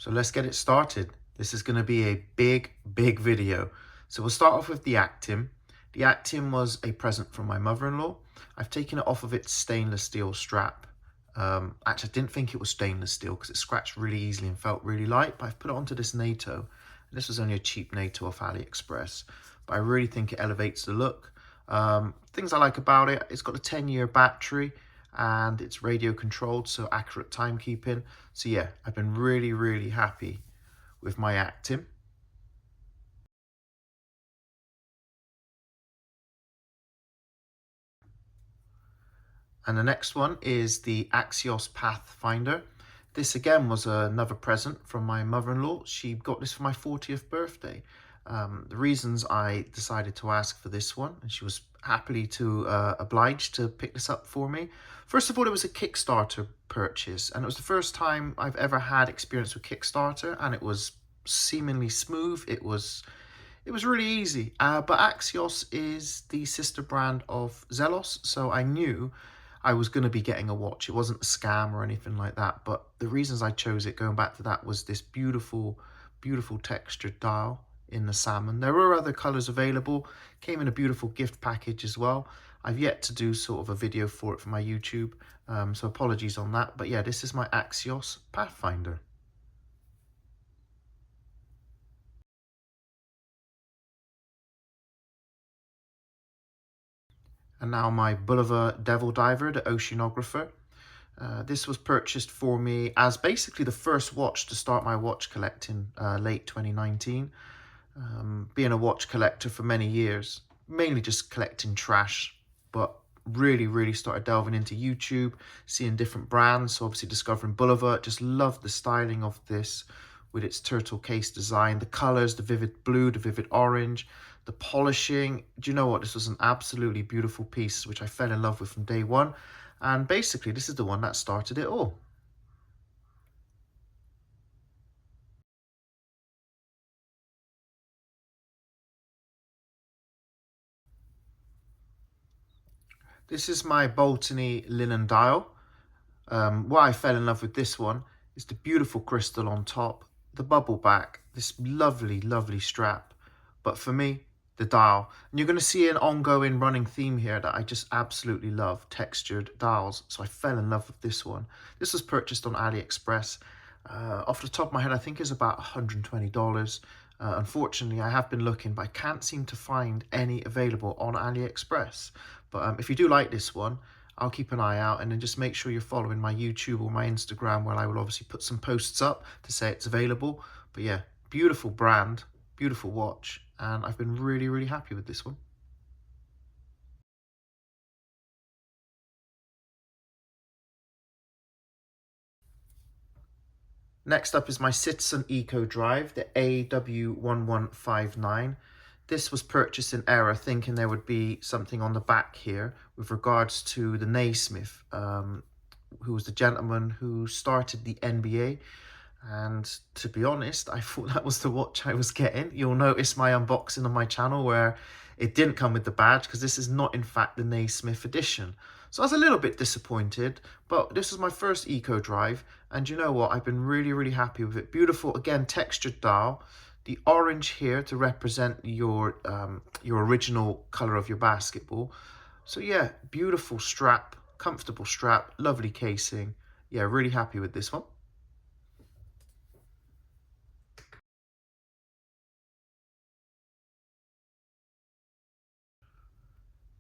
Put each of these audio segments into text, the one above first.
So let's get it started. This is going to be a big video. So we'll start off with the Actim. The Actim was a present from my mother-in-law. I've taken it off of its stainless steel strap. Actually, I didn't think it was stainless steel because it scratched really easily and felt really light, but I've put it onto this NATO. And this was only a cheap NATO off AliExpress, but I really think it elevates the look. Things I like about it, it's got a 10-year battery and it's radio controlled, so accurate timekeeping. So yeah, I've been really happy with my Actim. And the next one is the Axios Pathfinder. This again was another present from my mother-in-law. She got this for my 40th birthday. The reasons I decided to ask for this one, and she was happily to oblige to pick this up for me. First of all, it was a Kickstarter purchase, and it was the first time I've ever had experience with Kickstarter, and it was seemingly smooth. It was really easy. But Axios is the sister brand of Zelos, so I knew I was going to be getting a watch. It wasn't a scam or anything like that, but the reasons I chose it, going back to that, was this beautiful textured dial in the salmon. There were other colors available, came in a beautiful gift package as well. I've yet to do sort of a video for it for my YouTube, so apologies on that. But yeah, this is my Axios Pathfinder. And now my Bulova Devil Diver, the oceanographer. This was purchased for me as basically the first watch to start my watch collecting late 2019. Being a watch collector for many years, mainly just collecting trash, but really started delving into YouTube, seeing different brands. So obviously discovering Bulova, just loved the styling of this with its turtle case design, the colors, the vivid blue, the vivid orange, the polishing. Do you know what? This was an absolutely beautiful piece, which I fell in love with from day one. And basically, this is the one that started it all. This is my Boltony linen dial. Why I fell in love with this one is the beautiful crystal on top, the bubble back, this lovely strap. But for me, the dial. And you're going to see an ongoing running theme here that I just absolutely love, textured dials. So I fell in love with this one. This was purchased on AliExpress. Off the top of my head, I think it's about $120. Unfortunately, I have been looking, but I can't seem to find any available on AliExpress. But if you do like this one, I'll keep an eye out, and then just make sure you're following my YouTube or my Instagram, where I will obviously put some posts up to say it's available. But yeah, beautiful brand, beautiful watch, and I've been really happy with this one. Next up is my Citizen Eco Drive, the AW1159. This was purchased in error, thinking there would be something on the back here with regards to the Naismith, who was the gentleman who started the NBA. And to be honest, I thought that was the watch I was getting. You'll notice my unboxing on my channel where it didn't come with the badge, because this is not in fact the Naismith edition. So I was a little bit disappointed, but this was my first Eco Drive, and you know what? I've been really happy with it. Beautiful, again, textured dial. The orange here to represent your original color of your basketball. So yeah, beautiful strap, comfortable strap, lovely casing. Yeah, really happy with this one.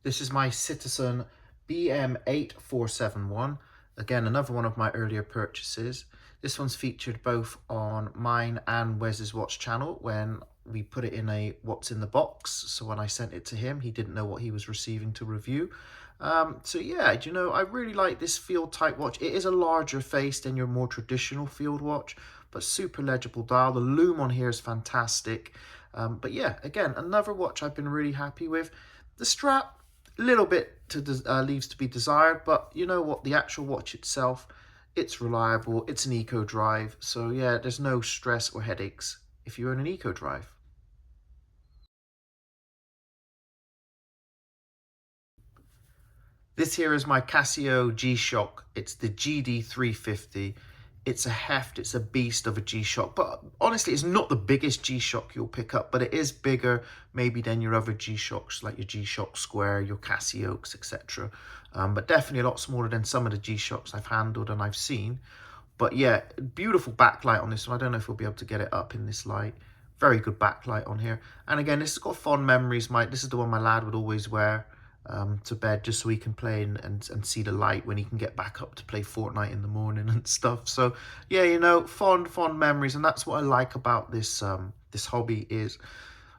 This is my Citizen BM8471. Again, another one of my earlier purchases. This one's featured both on mine and Wes's watch channel when we put it in a what's in the box. So when I sent it to him, he didn't know what he was receiving to review. So yeah, you know, I really like this field type watch. It is a larger face than your more traditional field watch, but super legible dial. The lume on here is fantastic. But yeah, again, another watch I've been really happy with. The strap, a little bit leaves to be desired, but you know what, the actual watch itself, it's reliable, it's an Eco Drive, so yeah, there's no stress or headaches if you own an Eco Drive. This here is my Casio G-Shock. It's the GD350. it's a heft, it's a beast of a G-Shock. But honestly, it's not the biggest G-Shock you'll pick up, but it is bigger maybe than your other G-Shocks, like your G-Shock Square, your Casioks, etc. But definitely a lot smaller than some of the G-Shocks I've handled and I've seen. But yeah, beautiful backlight on this one. I don't know if we'll be able to get it up in this light. Very good backlight on here. And again, this has got fond memories. This is the one my lad would always wear to bed, just so he can play and see the light when he can get back up to play Fortnite in the morning and stuff. So yeah, you know, fond memories. And that's what I like about this this hobby is,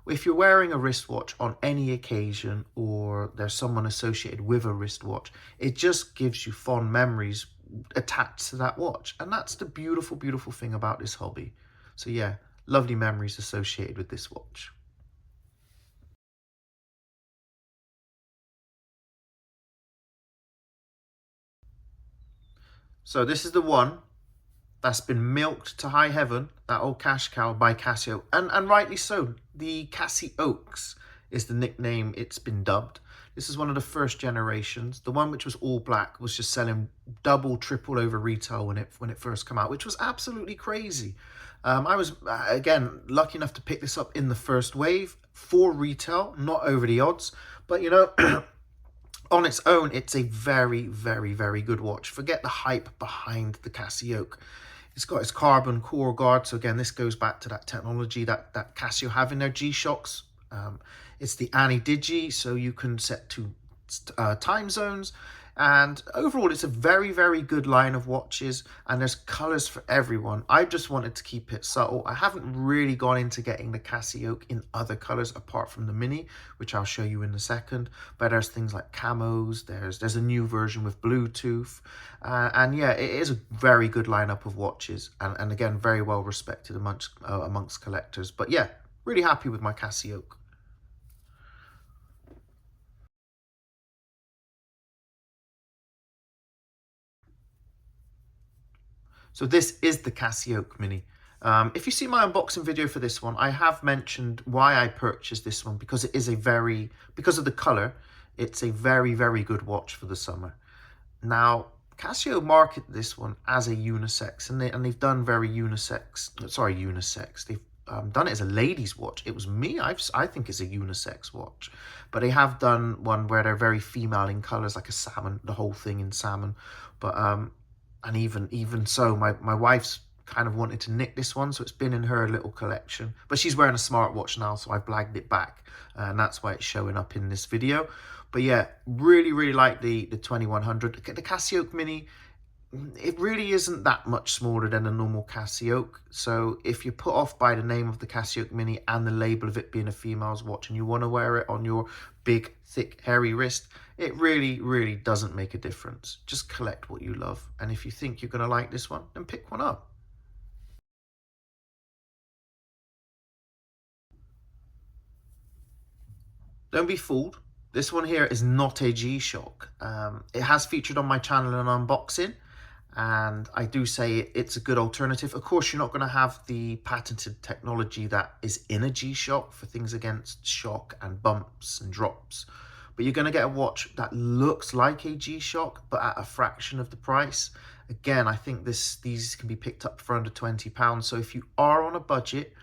if you're wearing a wristwatch on any occasion, or there's someone associated with a wristwatch, it just gives you fond memories attached to that watch. And that's the beautiful, beautiful thing about this hobby. So yeah, lovely memories associated with this watch. So this is the one that's been milked to high heaven, that old cash cow by Casio, and rightly so. The Casioaks is the nickname it's been dubbed. This is one of the first generations. The one which was all black was just selling double, triple over retail when it first came out, which was absolutely crazy. I was, again, lucky enough to pick this up in the first wave for retail, not over the odds. But, you know, on its own, it's a very, very, very good watch. Forget the hype behind the Casio. It's got its carbon core guard. So again, this goes back to that technology that Casio have in their G-Shocks. It's the Ani-Digi, so you can set two time zones. And overall, it's a very, very good line of watches, and there's colors for everyone. I just wanted to keep it subtle. I haven't really gone into getting the Casio in other colors apart from the Mini, which I'll show you in a second. But there's things like camos, there's a new version with Bluetooth. And yeah, it is a very good lineup of watches, and again, very well respected amongst collectors. But yeah, really happy with my Casio. So this is the Casio Mini. If you see my unboxing video for this one, I have mentioned why I purchased this one, because it is because of the color, it's a very, very good watch for the summer. Now, Casio market this one as a unisex, and they've done very unisex. They've done it as a ladies' watch. It was me. I think it's a unisex watch, but they have done one where they're very female in colors, like a salmon, the whole thing in salmon. But and even so, my wife's kind of wanted to nick this one, so it's been in her little collection. But she's wearing a smartwatch now, so I blagged it back, and that's why it's showing up in this video. But yeah, really, really like the 2100. The Casio Mini, it really isn't that much smaller than a normal Casio. So if you're put off by the name of the Casio Mini and the label of it being a female's watch, and you want to wear it on your big, thick, hairy wrist, it really, really doesn't make a difference. Just collect what you love. And if you think you're going to like this one, then pick one up. Don't be fooled. This one here is not a G-Shock. It has featured on my channel in an unboxing, and I do say it's a good alternative. Of course, you're not going to have the patented technology that is in a G-Shock for things against shock and bumps and drops, but you're going to get a watch that looks like a G-Shock, but at a fraction of the price. Again, I think these can be picked up for under £20. So if you are on a budget,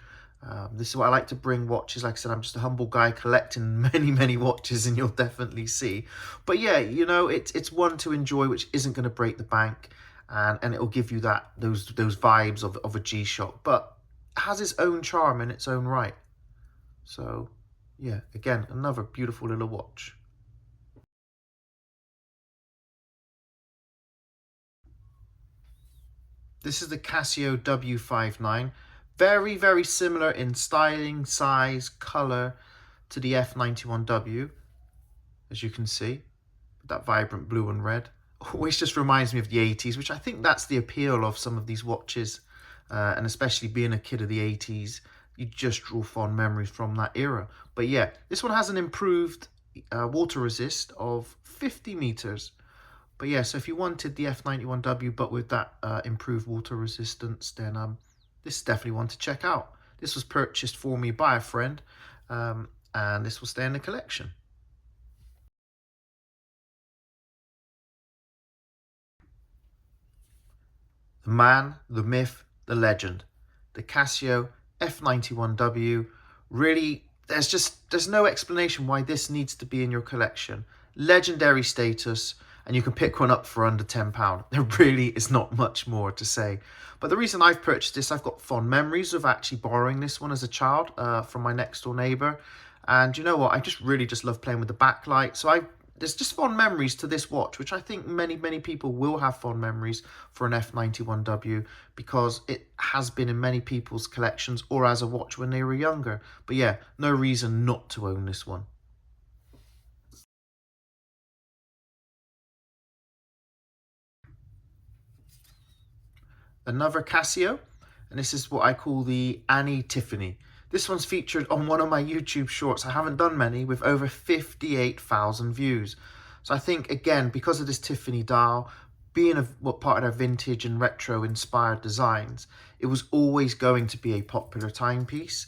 this is why I like to bring watches. Like I said, I'm just a humble guy collecting many, many watches, and you'll definitely see. But yeah, you know, it's one to enjoy, which isn't going to break the bank, and it'll give you those vibes of a G-Shock, but has its own charm in its own right. So yeah, again, another beautiful little watch. This is the Casio W59. Very, very similar in styling, size, color to the F91W, as you can see, that vibrant blue and red. Always just reminds me of the 80s, which I think that's the appeal of some of these watches, and especially being a kid of the 80s, you just draw fond memories from that era. But yeah, this one has an improved water resist of 50 meters. But yeah, so if you wanted the F91W but with that improved water resistance, then this is definitely one to check out. This was purchased for me by a friend, and this will stay in the collection. The man, the myth, the legend. The Casio F91W. Really, there's no explanation why this needs to be in your collection. Legendary status, and you can pick one up for under £10. There really is not much more to say. But the reason I've purchased this, I've got fond memories of actually borrowing this one as a child from my next door neighbour. And you know what? I just love playing with the backlight. So there's just fond memories to this watch, which I think many people will have fond memories for an F91W because it has been in many people's collections or as a watch when they were younger. But yeah, no reason not to own this one. Another Casio, and this is what I call the Annie Tiffany. This one's featured on one of my YouTube shorts. I haven't done many, with over 58,000 views. So I think, again, because of this Tiffany dial, being what part of their vintage and retro inspired designs, it was always going to be a popular timepiece.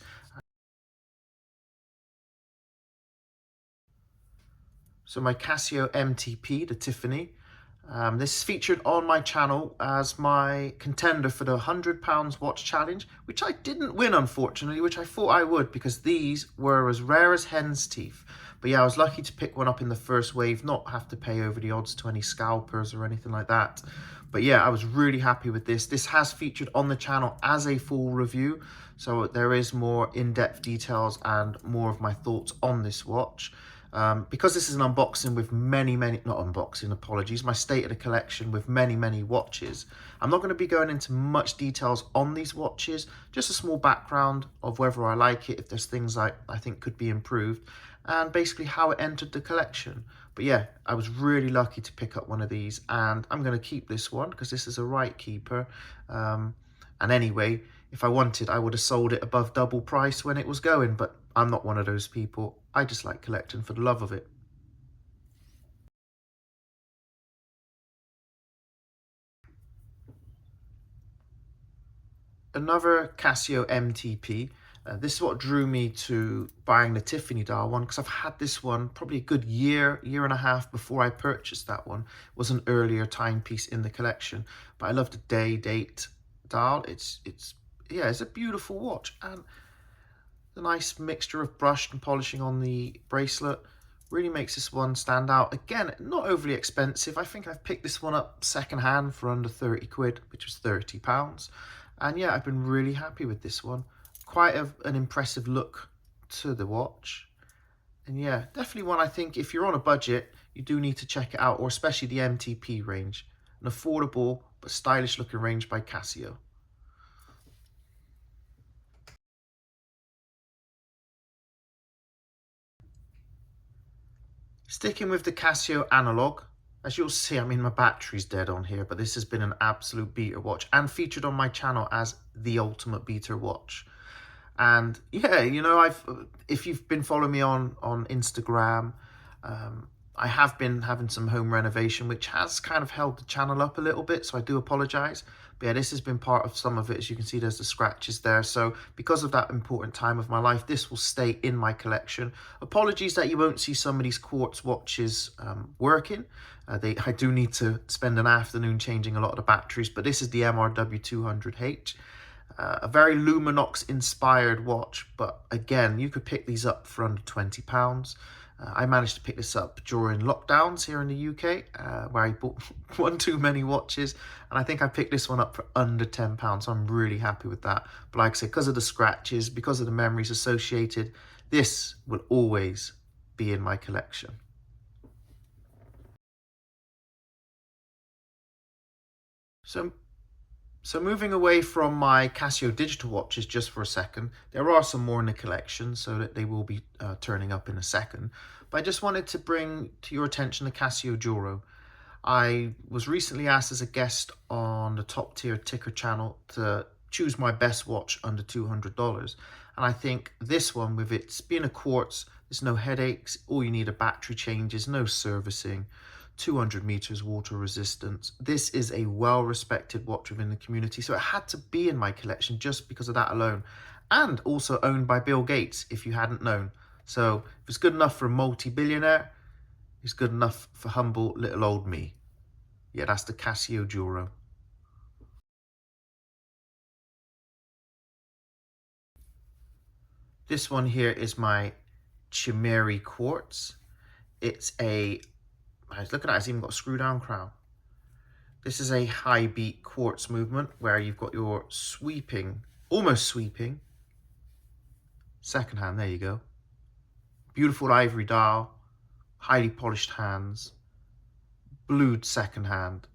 So my Casio MTP, the Tiffany, this is featured on my channel as my contender for the £100 watch challenge, which I didn't win, unfortunately, which I thought I would because these were as rare as hen's teeth. But yeah, I was lucky to pick one up in the first wave, not have to pay over the odds to any scalpers or anything like that. But yeah, I was really happy with this. This has featured on the channel as a full review, so there is more in-depth details and more of my thoughts on this watch. Because this is an unboxing with not unboxing, apologies, my state of the collection with many watches, I'm not going to be going into much details on these watches, just a small background of whether I like it, if there's things I think could be improved, and basically how it entered the collection. But yeah, I was really lucky to pick up one of these, and I'm going to keep this one because this is a right keeper. And anyway, if I wanted, I would have sold it above double price when it was going, but I'm not one of those people. I just like collecting for the love of it. Another Casio MTP. This is what drew me to buying the Tiffany dial one, because I've had this one probably a good year and a half before I purchased that one. It was an earlier timepiece in the collection, but I love the date dial. It's a beautiful watch, and the nice mixture of brushed and polishing on the bracelet really makes this one stand out. Again, not overly expensive. I think I've picked this one up secondhand for under 30 quid, which was £30. And yeah, I've been really happy with this one. Quite an impressive look to the watch. And yeah, definitely one I think if you're on a budget, you do need to check it out, or especially the MTP range. An affordable but stylish looking range by Casio. Sticking with the Casio analog, as you'll see, I mean, my battery's dead on here, but this has been an absolute beater watch and featured on my channel as the ultimate beater watch. And yeah, you know, if you've been following me on Instagram, I have been having some home renovation, which has kind of held the channel up a little bit, so I do apologize. But yeah, this has been part of some of it. As you can see, there's the scratches there. So because of that important time of my life, this will stay in my collection. Apologies that you won't see some of these quartz watches working. I do need to spend an afternoon changing a lot of the batteries, but this is the MRW 200H. A very Luminox inspired watch, but again, you could pick these up for under £20. I managed to pick this up during lockdowns here in the UK, where I bought one too many watches, and I think I picked this one up for under £10, so I'm really happy with that. But like I said, because of the scratches, because of the memories associated, this will always be in my collection. So moving away from my Casio digital watches just for a second, there are some more in the collection, so that they will be turning up in a second. But I just wanted to bring to your attention the Casio Duro. I was recently asked as a guest on the Top Tier Ticker channel to choose my best watch under $200. And I think this one, with its being a quartz, there's no headaches, all you need are battery changes, no servicing, 200 meters water resistance. This is a well-respected watch within the community, so it had to be in my collection just because of that alone. And also owned by Bill Gates, if you hadn't known. So if it's good enough for a multi-billionaire, it's good enough for humble little old me. Yeah, that's the Casio Duro. This one here is my Chimeri quartz. It's a, look at that, it's even got a screw down crown. This is a high beat quartz movement where you've got your sweeping, almost sweeping, second hand, there you go. Beautiful ivory dial, highly polished hands, blued second hand.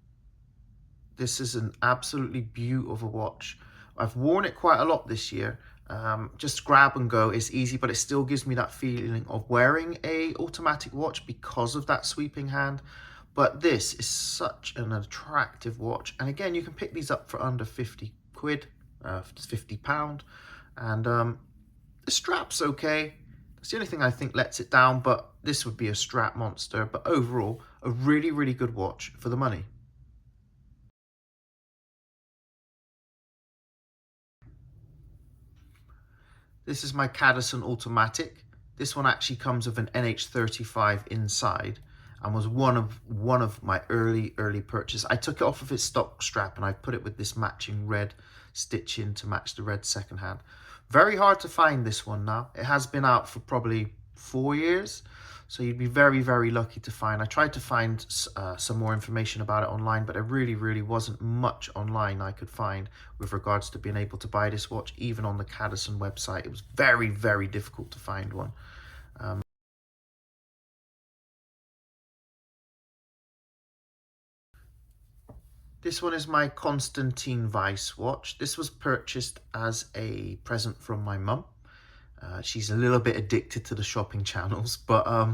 This is an absolutely beautiful watch. I've worn it quite a lot this year. Just grab and go is easy, but it still gives me that feeling of wearing a automatic watch because of that sweeping hand. But this is such an attractive watch. And again, you can pick these up for under 50 quid, £50. And the strap's okay. It's the only thing I think lets it down, but this would be a strap monster. But overall, a really, really good watch for the money. This is my Cadison Automatic. This one actually comes with an NH35 inside and was one of my early purchases. I took it off of its stock strap and I put it with this matching red stitching to match the red second hand. Very hard to find this one now. It has been out for probably 4 years, so you'd be very, very lucky to find. I tried to find some more information about it online, but there really wasn't much online I could find with regards to being able to buy this watch. Even on the Cadison website, it was very, very difficult to find one. This one is my Constantin Weiss watch. This was purchased as a present from my mum. She's a little bit addicted to the shopping channels, but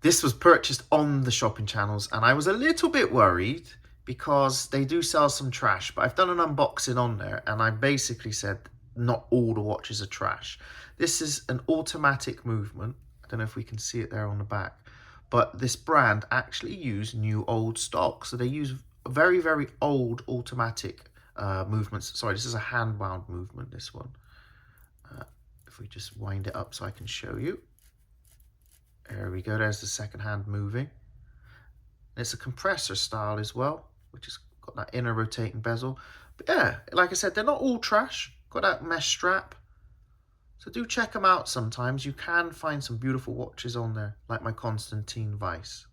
this was purchased on the shopping channels and I was a little bit worried because they do sell some trash, but I've done an unboxing on there and I basically said not all the watches are trash. This is an automatic movement. I don't know if we can see it there on the back, but this brand actually use new old stock. So they use very old automatic movements. Sorry, this is a hand wound movement, this one. If we just wind it up so I can show you. There we go, there's the second hand moving. It's a compressor style as well, which has got that inner rotating bezel. But yeah, like I said, they're not all trash. Got that mesh strap. So do check them out sometimes. You can find some beautiful watches on there, like my Constantin Weiss.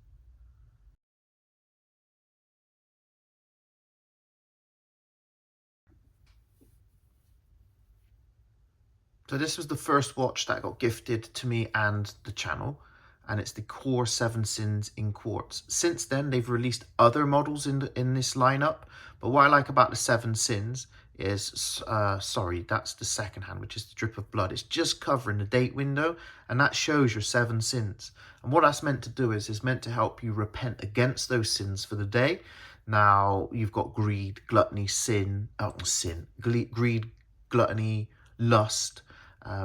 So this was the first watch that got gifted to me and the channel, and it's the Core 7 Sins in quartz. Since then, they've released other models in this lineup, but what I like about the 7 Sins is, sorry, that's the second hand, which is the Drip of Blood. It's just covering the date window, and that shows your 7 sins. And what that's meant to do is meant to help you repent against those sins for the day. Now, you've got greed, gluttony, greed, gluttony, lust.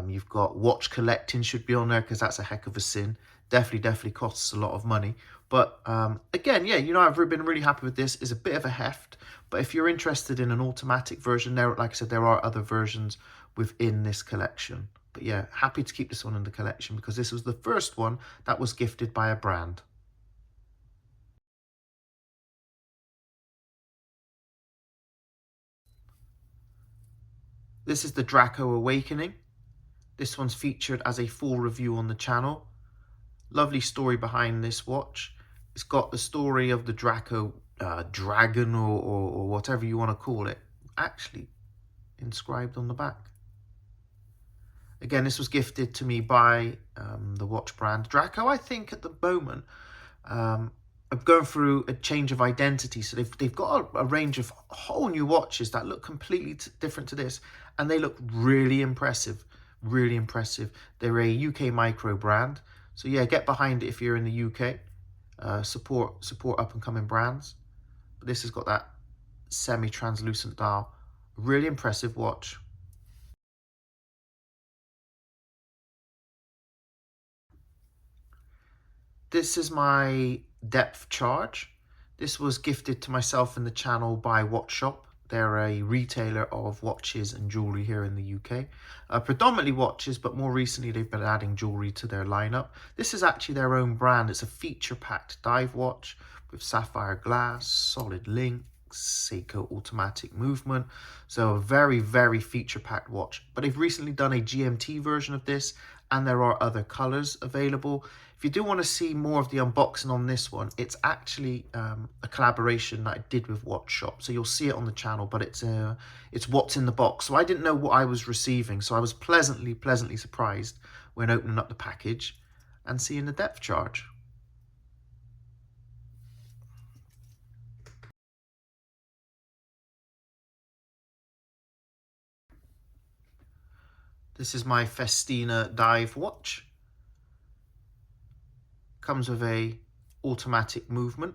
You've got watch collecting should be on there because that's a heck of a sin. Definitely costs a lot of money. But again, yeah, you know, I've been really happy with this. It's a bit of a heft, but if you're interested in an automatic version, there, like I said, there are other versions within this collection. But yeah, happy to keep this one in the collection because this was the first one that was gifted by a brand. This is the Draco Awakening. This one's featured as a full review on the channel. Lovely story behind this watch. It's got the story of the Draco dragon or whatever you want to call it actually inscribed on the back. Again, this was gifted to me by the watch brand Draco. I think at the moment I'm going through a change of identity, so they've got a range of whole new watches that look completely different to this, and they look really impressive. Really impressive. They're a UK micro brand, so yeah, get behind it if you're in the UK. Support up and coming brands. But this has got that semi-translucent dial. Really impressive watch. This is my depth charge. This was gifted to myself and the channel by Watch Shop. They're a retailer of watches and jewellery here in the UK. Predominantly watches, but more recently they've been adding jewellery to their lineup. This is actually their own brand. It's a feature-packed dive watch with sapphire glass, solid link, Seiko automatic movement. So a very, very feature-packed watch. But they've recently done a GMT version of this, and there are other colors available. If you do want to see more of the unboxing on this one, it's actually a collaboration that I did with Watch Shop. So you'll see it on the channel, but it's what's in the box. So I didn't know what I was receiving. So I was pleasantly surprised when opening up the package and seeing the depth charge. This is my Festina dive watch. Comes with a automatic movement,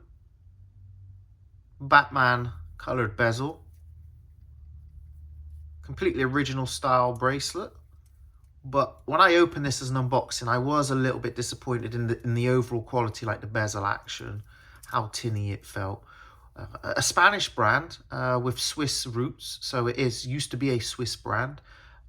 Batman colored bezel, completely original style bracelet. But when I opened this as an unboxing, I was a little bit disappointed in the overall quality, like the bezel action, how tinny it felt. A Spanish brand with Swiss roots, so it used to be a Swiss brand,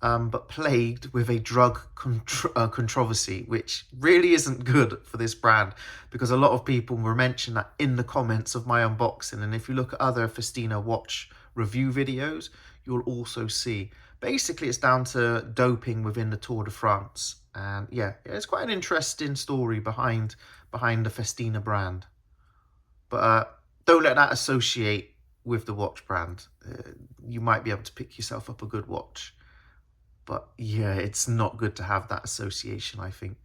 but plagued with a drug controversy, which really isn't good for this brand, because a lot of people were mentioning that in the comments of my unboxing. And if you look at other Festina watch review videos, you'll also see basically it's down to doping within the Tour de France. And yeah, it's quite an interesting story behind the Festina brand. But don't let that associate with the watch brand. You might be able to pick yourself up a good watch. But yeah, it's not good to have that association, I think.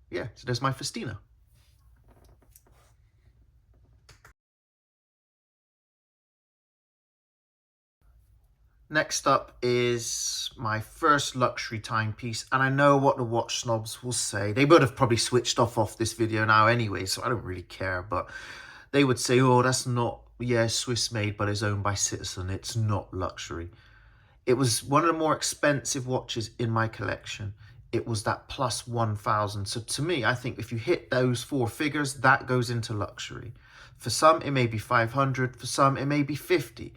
Yeah, so there's my Festina. Next up is my first luxury timepiece, and I know what the watch snobs will say. They would have probably switched off this video now anyway, so I don't really care, but they would say, oh, that's not, yeah, Swiss made, but it's owned by Citizen. It's not luxury. It was one of the more expensive watches in my collection. It was that plus 1,000. So to me, I think if you hit those four figures, that goes into luxury. For some, it may be 500. For some, it may be 50.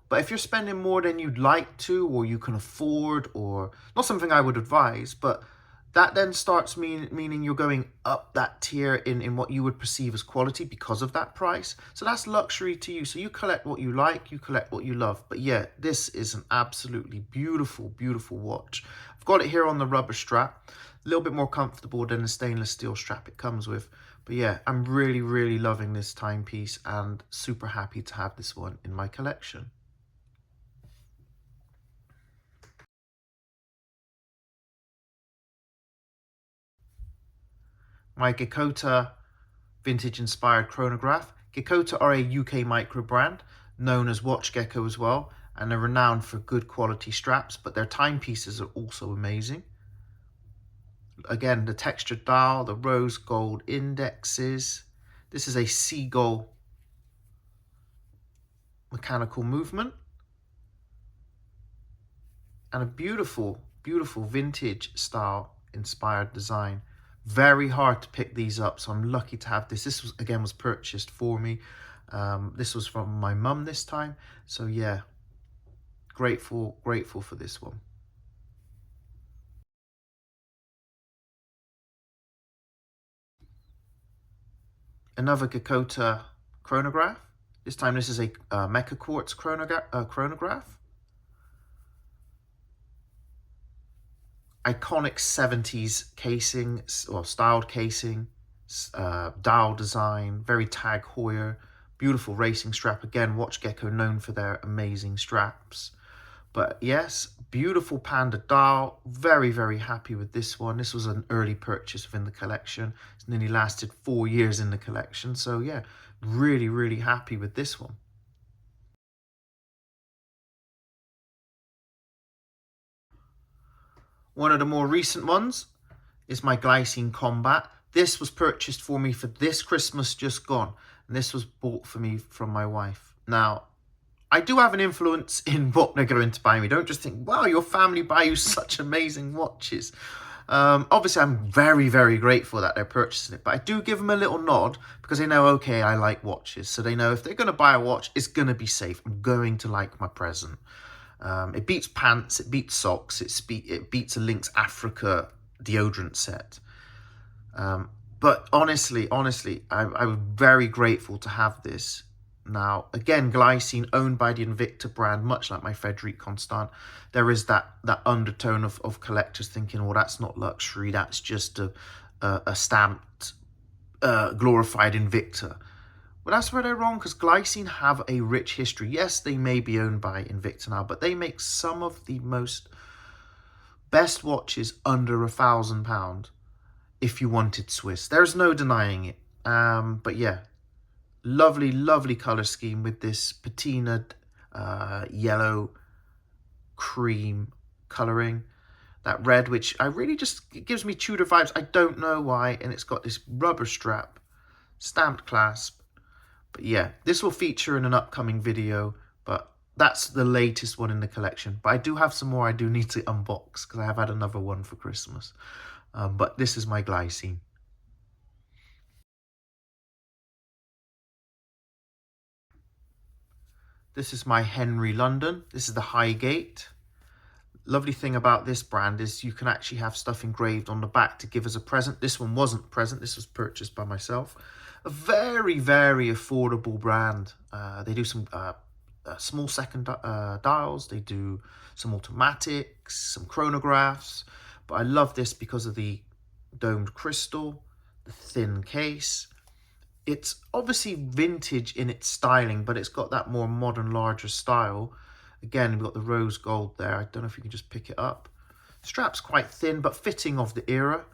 But if you're spending more than you'd like to, or you can afford, or not something I would advise, but that then starts meaning you're going up that tier in what you would perceive as quality because of that price. So that's luxury to you. So you collect what you like, you collect what you love. But yeah, this is an absolutely beautiful, beautiful watch. I've got it here on the rubber strap, a little bit more comfortable than the stainless steel strap it comes with. But yeah, I'm really, really loving this timepiece and super happy to have this one in my collection. My Gekkota vintage-inspired chronograph. Gekkota are a UK micro brand, known as Watch Gecko as well, and they're renowned for good quality straps, but their timepieces are also amazing. Again, the textured dial, the rose gold indexes. This is a seagull mechanical movement. And a beautiful, beautiful vintage style inspired design. Very hard to pick these up, so I'm lucky to have this. This was, again, was purchased for me. This was from my mum this time. So yeah, grateful for this one. Another Gekkota chronograph. This time this is a Mecha Quartz chronograph. Iconic 70s casing, or styled casing, dial design, very Tag Heuer, beautiful racing strap. Again, Watch Gecko known for their amazing straps. But yes, beautiful panda dial. Very, very happy with this one. This was an early purchase within the collection. It's nearly lasted 4 years in the collection. So yeah, really, really happy with this one. One of the more recent ones is my Glycine Combat. This was purchased for me for this Christmas just gone, and this was bought for me from my wife. Now, I do have an influence in what they're going to buy me. Don't just think, wow, your family buy you such amazing watches. Obviously, I'm very, very grateful that they're purchasing it, but I do give them a little nod because they know, okay, I like watches. So they know if they're going to buy a watch, it's going to be safe. I'm going to like my present. It beats pants, it beats socks, it beats a Lynx Africa deodorant set. But honestly, I'm very grateful to have this. Now, again, Glycine, owned by the Invicta brand, much like my Frederique Constant, there is that undertone of collectors thinking, well, that's not luxury, that's just a stamped, glorified Invicta. Well, that's where they're wrong, because Glycine have a rich history. Yes, they may be owned by Invicta now, but they make some of the best watches under £1,000 if you wanted Swiss. There's no denying it. But yeah, lovely, lovely color scheme with this patina yellow cream coloring. That red, which I really just, it gives me Tudor vibes. I don't know why. And it's got this rubber strap, stamped clasp. But yeah, this will feature in an upcoming video, but that's the latest one in the collection. But I do have some more I do need to unbox, because I have had another one for Christmas. But this is my Glycine. This is my Henry London. This is the Highgate. Lovely thing about this brand is you can actually have stuff engraved on the back to give as a present. This one wasn't a present. This was purchased by myself. A very, very affordable brand. They do some small second dials. They do some automatics, some chronographs. But I love this because of the domed crystal, the thin case. It's obviously vintage in its styling, but it's got that more modern, larger style. Again, we've got the rose gold there. I don't know if you can just pick it up. Strap's quite thin, but fitting of the era.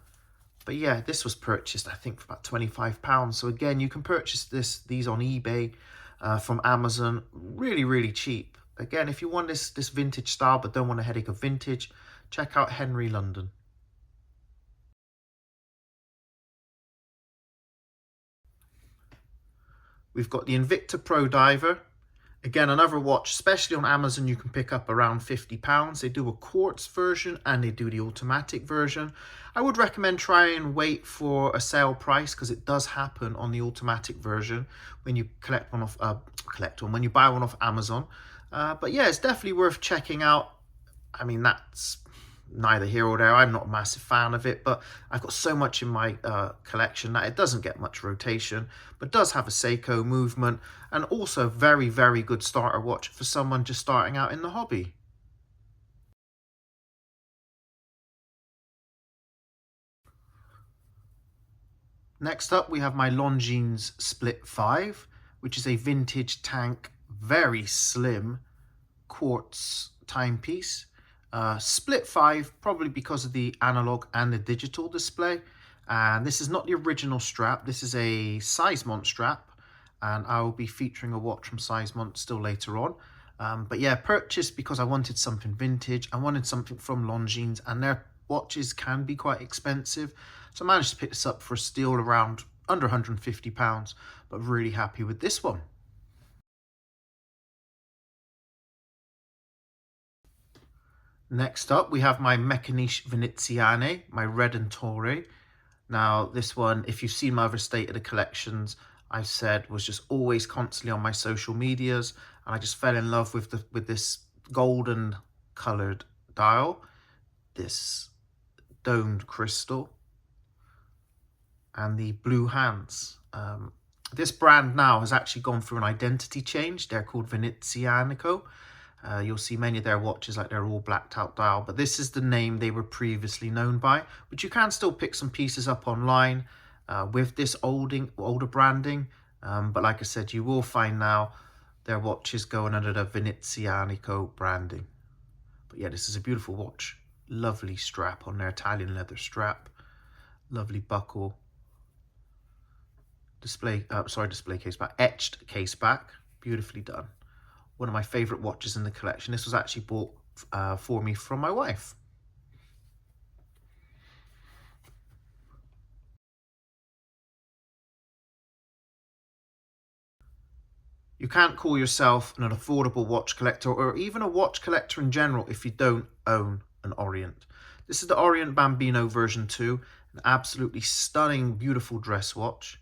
But yeah, this was purchased, I think, for about £25. So again, you can purchase these on eBay, from Amazon, really, really cheap. Again, if you want this vintage style, but don't want a headache of vintage, check out Henry London. We've got the Invicta Pro Diver. Again, another watch, especially on Amazon, you can pick up around £50. They do a quartz version and they do the automatic version. I would recommend try and wait for a sale price, because it does happen on the automatic version when you when you buy one off Amazon. But yeah, it's definitely worth checking out. I mean, that's neither here or there. I'm not a massive fan of it, but I've got so much in my collection that it doesn't get much rotation, but does have a Seiko movement, and also very, very good starter watch for someone just starting out in the hobby. Next up, we have my Longines Split 5, which is a vintage tank, very slim quartz timepiece. Split 5, probably because of the analog and the digital display. And this is not the original strap. This is a Sizemont strap, and I will be featuring a watch from Sizemont still later on. But yeah, purchased because I wanted something vintage. I wanted something from Longines, and their watches can be quite expensive. So I managed to pick this up for a steal around under £150, but really happy with this one. Next up, we have my Meccaniche Veneziane, my Redentore. Now, this one, if you've seen my other State of the Collections, I've said was just always constantly on my social medias, and I just fell in love with this golden coloured dial, this domed crystal, and the blue hands. This brand now has actually gone through an identity change. They're called Venezianico. You'll see many of their watches like they're all blacked out dial, but this is the name they were previously known by. But you can still pick some pieces up online with this older branding. But like I said, you will find now their watches going under the Venezianico branding. But yeah, this is a beautiful watch. Lovely strap on their Italian leather strap. Lovely buckle. Display case back. Etched case back. Beautifully done. One of my favourite watches in the collection. This was actually bought for me from my wife. You can't call yourself an affordable watch collector, or even a watch collector in general, if you don't own an Orient. This is the Orient Bambino version 2, an absolutely stunning, beautiful dress watch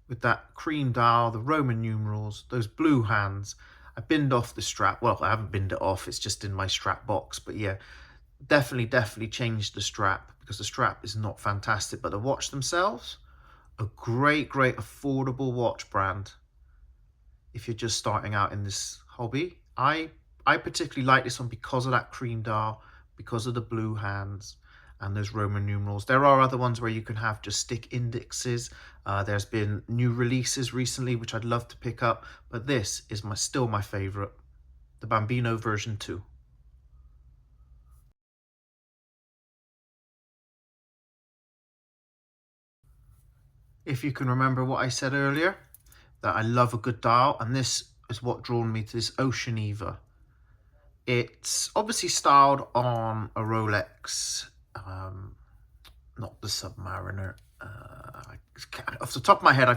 with that cream dial, the Roman numerals, those blue hands. I binned off the strap. Well, I haven't binned it off, it's just in my strap box. But yeah, definitely changed the strap, because the strap is not fantastic. But the watch themselves, a great affordable watch brand. if you're just starting out in this hobby. I particularly like this one because of that cream dial, because of the blue hands and those Roman numerals. There are other ones where you can have just stick indexes. There's been new releases recently which I'd love to pick up, but this is still my favorite, the Bambino version 2. If you can remember what I said earlier, that I love a good dial, and this is what drawn me to this Oceaniva. It's obviously styled on a Rolex, not the Submariner. Off the top of my head,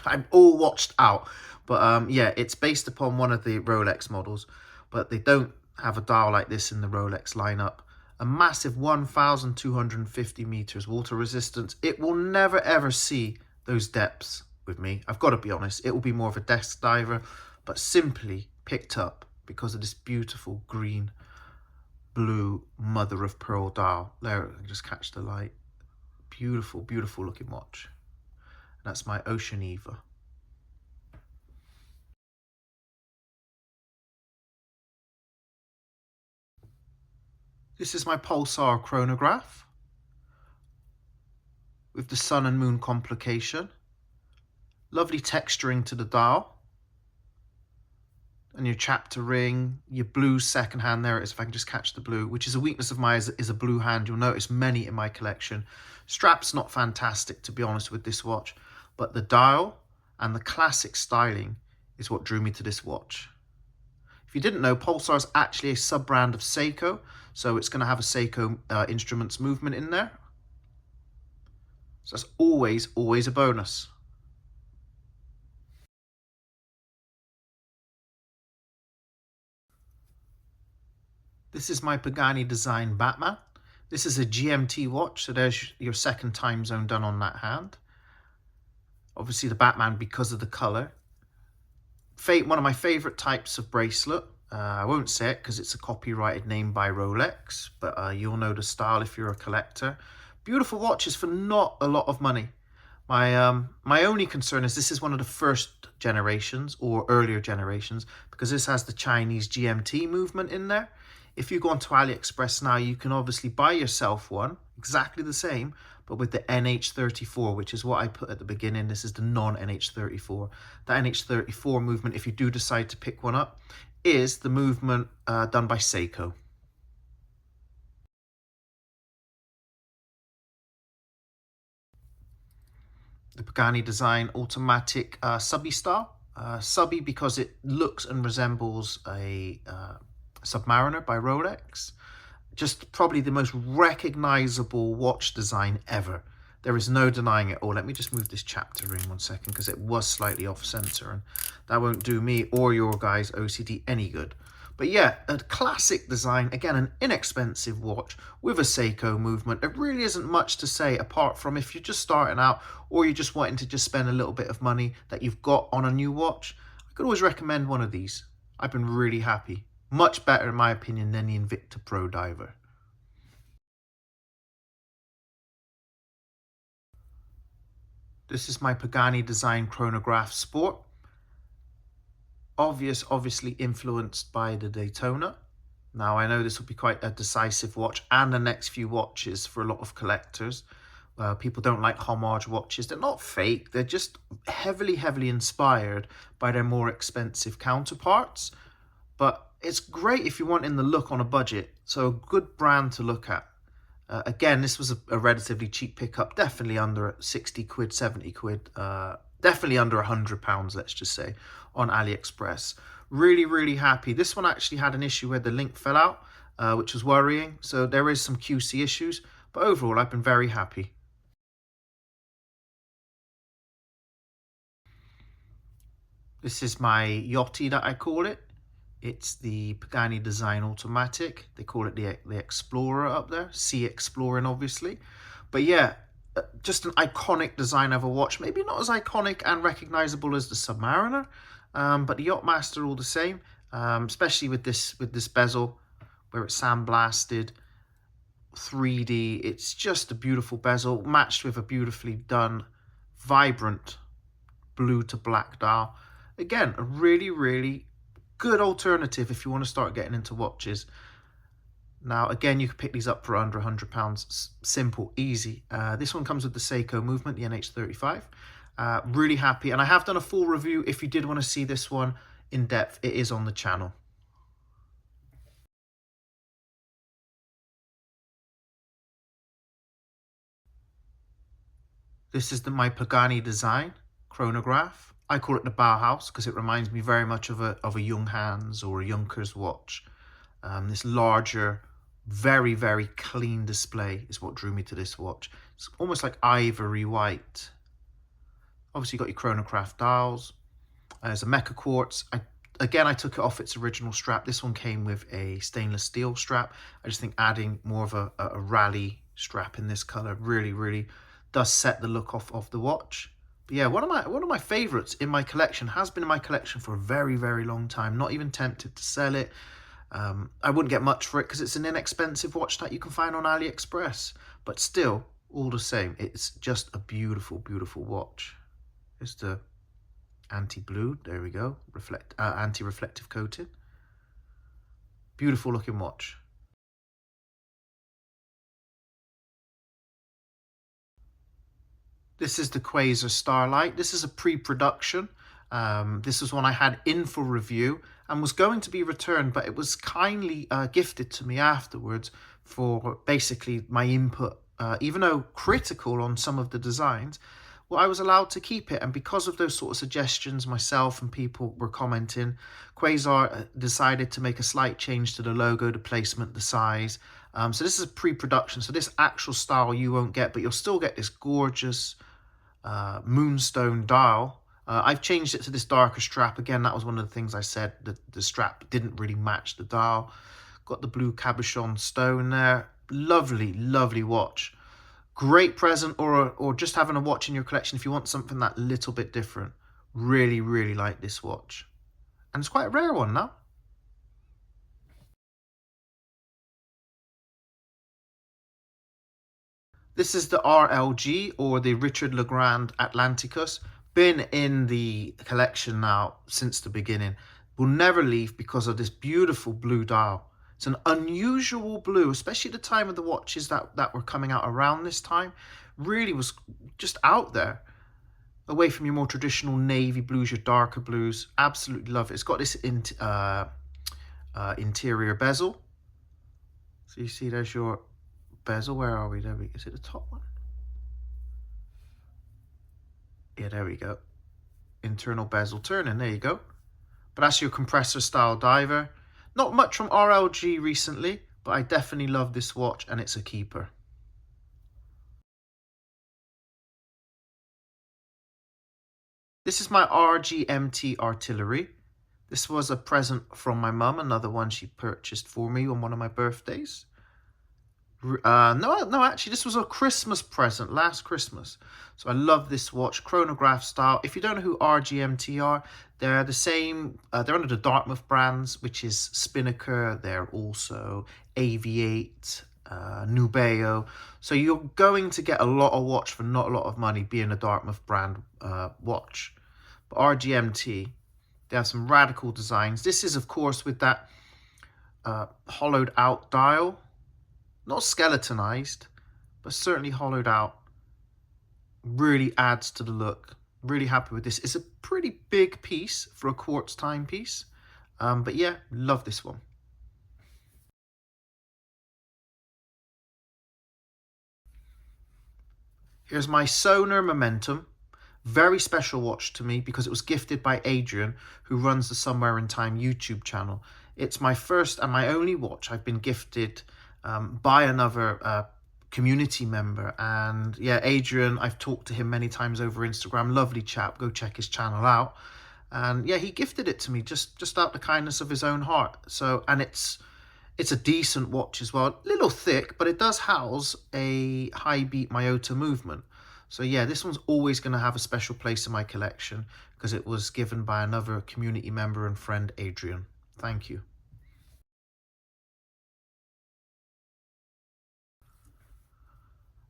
I'm all watched out. But yeah, it's based upon one of the Rolex models, but they don't have a dial like this in the Rolex lineup. A massive 1,250 meters water resistance. It will never ever see those depths with me. I've got to be honest. It will be more of a desk diver, but simply picked up because of this beautiful green, blue mother of pearl dial. There, I can just catch the light. Beautiful, beautiful looking watch. That's my Oceaniva. This is my Pulsar chronograph with the sun and moon complication. Lovely texturing to the dial. And your chapter ring, your blue second hand, there it is, if I can just catch the blue, which is a weakness of mine, is a blue hand. You'll notice many in my collection. Strap's not fantastic, to be honest, with this watch, but the dial and the classic styling is what drew me to this watch. If you didn't know, Pulsar is actually a sub-brand of Seiko, so it's going to have a Seiko instruments movement in there. So that's always a bonus. This is my Pagani design Batman. This is a GMT watch, so there's your second time zone done on that hand. Obviously the Batman because of the colour. One of my favourite types of bracelet. I won't say it because it's a copyrighted name by Rolex, but you'll know the style if you're a collector. Beautiful watches for not a lot of money. My only concern is this is one of the first generations or earlier generations, because this has the Chinese GMT movement in there. If you go onto AliExpress now, you can obviously buy yourself one, exactly the same, but with the NH34, which is what I put at the beginning. This is the non-NH34. The NH34 movement, if you do decide to pick one up, is the movement done by Seiko. The Pagani design automatic subby style. Subby because it looks and resembles a Submariner by Rolex. Just probably the most recognizable watch design ever. There is no denying it. Oh, let me just move this chapter ring 1 second because it was slightly off center, and that won't do me or your guys' OCD any good. But yeah, a classic design, again, an inexpensive watch with a Seiko movement. There really isn't much to say apart from if you're just starting out or you're just wanting to just spend a little bit of money that you've got on a new watch. I could always recommend one of these. I've been really happy. Much better, in my opinion, than the Invicta Pro Diver. This is my Pagani design chronograph Sport. Obviously influenced by the Daytona. Now, I know this will be quite a decisive watch and the next few watches for a lot of collectors. People don't like homage watches. They're not fake. They're just heavily inspired by their more expensive counterparts. But it's great if you want in the look on a budget. So a good brand to look at. Again, this was a relatively cheap pickup. Definitely under 60 quid, 70 quid. Definitely under £100, let's just say, on AliExpress. Really happy. This one actually had an issue where the link fell out, which was worrying. So there is some QC issues. But overall, I've been very happy. This is my Yachty that I call it. It's the Pagani Design Automatic. They call it the Explorer up there. Sea Exploring, obviously. But yeah, just an iconic design of a watch. Maybe not as iconic and recognizable as the Submariner, but the Yachtmaster all the same. Especially with this bezel where it's sandblasted, 3D. It's just a beautiful bezel matched with a beautifully done, vibrant blue to black dial. Again, a really, really good alternative if you want to start getting into watches. Now, again, you can pick these up for under £100. Simple, easy. This one comes with the Seiko Movement, the NH35. Really happy. And I have done a full review. If you did want to see this one in depth, it is on the channel. This is my Pagani design chronograph. I call it the Bauhaus because it reminds me very much of a Junghans or a Junkers watch. This larger, very, very clean display is what drew me to this watch. It's almost like ivory white. Obviously, you've got your chronograph dials. There's a Mecha Quartz. I took it off its original strap. This one came with a stainless steel strap. I just think adding more of a rally strap in this color really, really does set the look off of the watch. But yeah, one of my favorites in my collection, has been in my collection for a very, very long time. Not even tempted to sell it. I wouldn't get much for it because it's an inexpensive watch that you can find on AliExpress. But still, all the same, it's just a beautiful, beautiful watch. It's the anti-blue, there we go, anti-reflective coating. Beautiful looking watch. This is the Quasar Starlight. This is a pre-production. This is one I had in for review and was going to be returned, but it was kindly gifted to me afterwards for basically my input. Even though critical on some of the designs, well, I was allowed to keep it. And because of those sort of suggestions, myself and people were commenting, Quasar decided to make a slight change to the logo, the placement, the size. So this is a pre-production. So this actual style you won't get, but you'll still get this gorgeous moonstone dial. I've changed it to this darker strap. Again, that was one of the things I said, that the strap didn't really match the dial. Got the blue cabochon stone there. Lovely, lovely watch. Great present or just having a watch in your collection if you want something that little bit different. Really, really like this watch. And it's quite a rare one now. This is the RLG, or the Richard Legrand Atlanticus. Been in the collection now since the beginning. Will never leave because of this beautiful blue dial. It's an unusual blue, especially at the time of the watches that were coming out around this time. Really was just out there. Away from your more traditional navy blues, your darker blues. Absolutely love it. It's got this interior bezel. So you see there's your bezel. Where are we? There we, is it the top one? Yeah, there we go. Internal bezel turning, there you go. But that's your compressor style diver. Not much from RLG recently, but I definitely love this watch and it's a keeper. This is my RGMT Artillery. This was a present from my mum, another one she purchased for me on one of my birthdays. No, actually, this was a Christmas present, last Christmas. So I love this watch, chronograph style. If you don't know who RGMT are, they're the same, they're under the Dartmouth brands, which is Spinnaker. They're also AV8, Nubeo. So you're going to get a lot of watch for not a lot of money, being a Dartmouth brand watch. But RGMT, they have some radical designs. This is, of course, with that hollowed out dial. Not skeletonized, but certainly hollowed out. Really adds to the look. Really happy with this. It's a pretty big piece for a quartz timepiece. But yeah, love this one. Here's my Sonar Momentum. Very special watch to me because it was gifted by Adrian, who runs the Somewhere in Time YouTube channel. It's my first and my only watch I've been gifted by another community member. And yeah, Adrian, I've talked to him many times over Instagram. Lovely chap. Go check his channel out. And yeah, he gifted it to me just out the kindness of his own heart. So, and it's a decent watch as well. A little thick, but it does house a high beat Miyota movement. So yeah, this one's always going to have a special place in my collection because it was given by another community member and friend, Adrian. Thank you.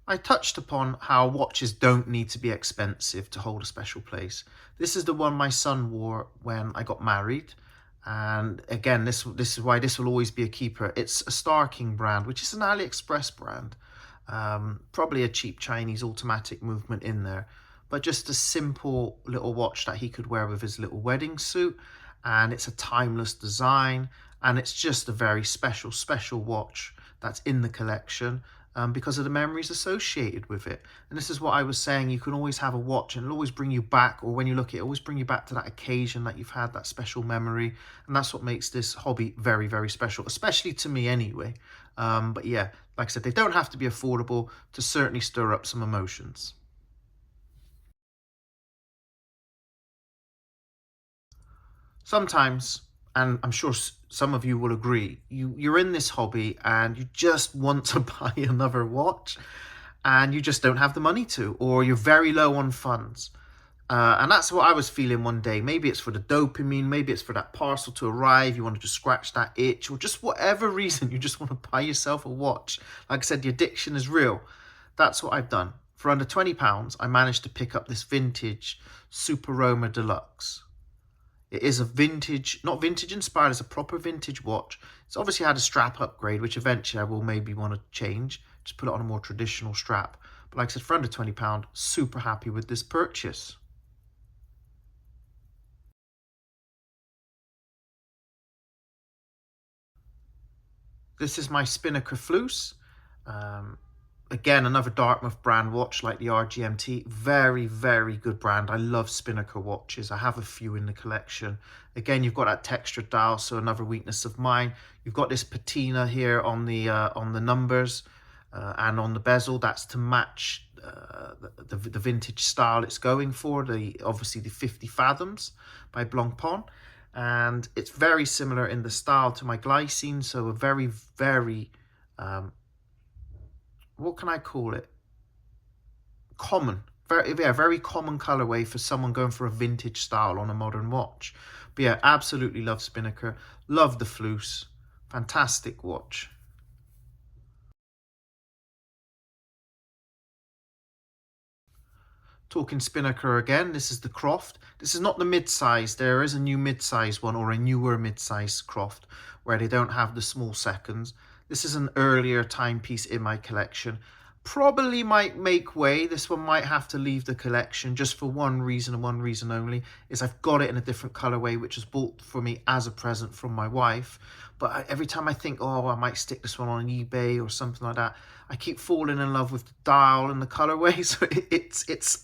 I touched upon how watches don't need to be expensive to hold a special place. This is the one my son wore when I got married. And again, this is why this will always be a keeper. It's a Star King brand, which is an AliExpress brand. Probably a cheap Chinese automatic movement in there. But just a simple little watch that he could wear with his little wedding suit. And it's a timeless design. And it's just a very special watch that's in the collection, because of the memories associated with it. And this is what I was saying, you can always have a watch and it'll always bring you back, or when you look at it, always bring you back to that occasion that you've had, that special memory. And that's what makes this hobby very special, especially to me anyway. But yeah, like I said, they don't have to be affordable to certainly stir up some emotions. Sometimes, and I'm sure some of you will agree, you're in this hobby and you just want to buy another watch and you just don't have the money to, or you're very low on funds. And that's what I was feeling one day. Maybe it's for the dopamine, maybe it's for that parcel to arrive, you wanted to scratch that itch, or just whatever reason, you just want to buy yourself a watch. Like I said, the addiction is real. That's what I've done. For under £20, I managed to pick up this vintage Super Roma Deluxe. It is a vintage, not vintage inspired, it's a proper vintage watch. It's obviously had a strap upgrade, which eventually I will maybe want to change, just put it on a more traditional strap. But like I said, for under £20, super happy with this purchase. This is my Spinnaker Fleuss. Um, Again, another Dartmouth brand watch like the RGMT. Very good brand. I love Spinnaker watches. I have a few in the collection. Again, you've got that textured dial, so another weakness of mine. You've got this patina here on the numbers and on the bezel. That's to match the vintage style it's going for. Obviously the 50 Fathoms by Blancpain. And it's very similar in the style to my Glycine, so a very um, what can I call it? Common. Very common colorway for someone going for a vintage style on a modern watch. But yeah, absolutely love Spinnaker. Love the Fleuss. Fantastic watch. Talking Spinnaker again, this is the Croft. This is not the mid-size. There is a new mid-size one, or a newer mid-size Croft, where they don't have the small seconds. This is an earlier timepiece in my collection. Probably might make way. This one might have to leave the collection just for one reason and one reason only, is I've got it in a different colorway, which was bought for me as a present from my wife. But every time I think, oh, I might stick this one on eBay or something like that, I keep falling in love with the dial and the colorway, so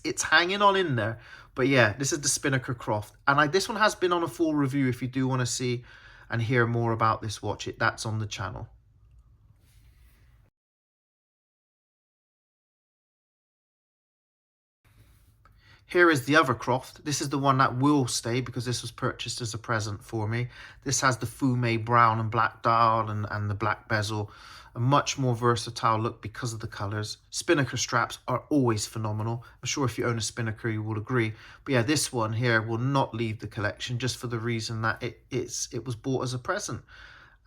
it's hanging on in there. But yeah, this is the Spinnaker Croft, and this one has been on a full review. If you do want to see and hear more about this watch, that's on the channel. Here is the other Croft. This is the one that will stay because this was purchased as a present for me. This has the Fume brown and black dial and the black bezel. A much more versatile look because of the colours. Spinnaker straps are always phenomenal. I'm sure if you own a Spinnaker you will agree. But yeah, this one here will not leave the collection just for the reason that it was bought as a present.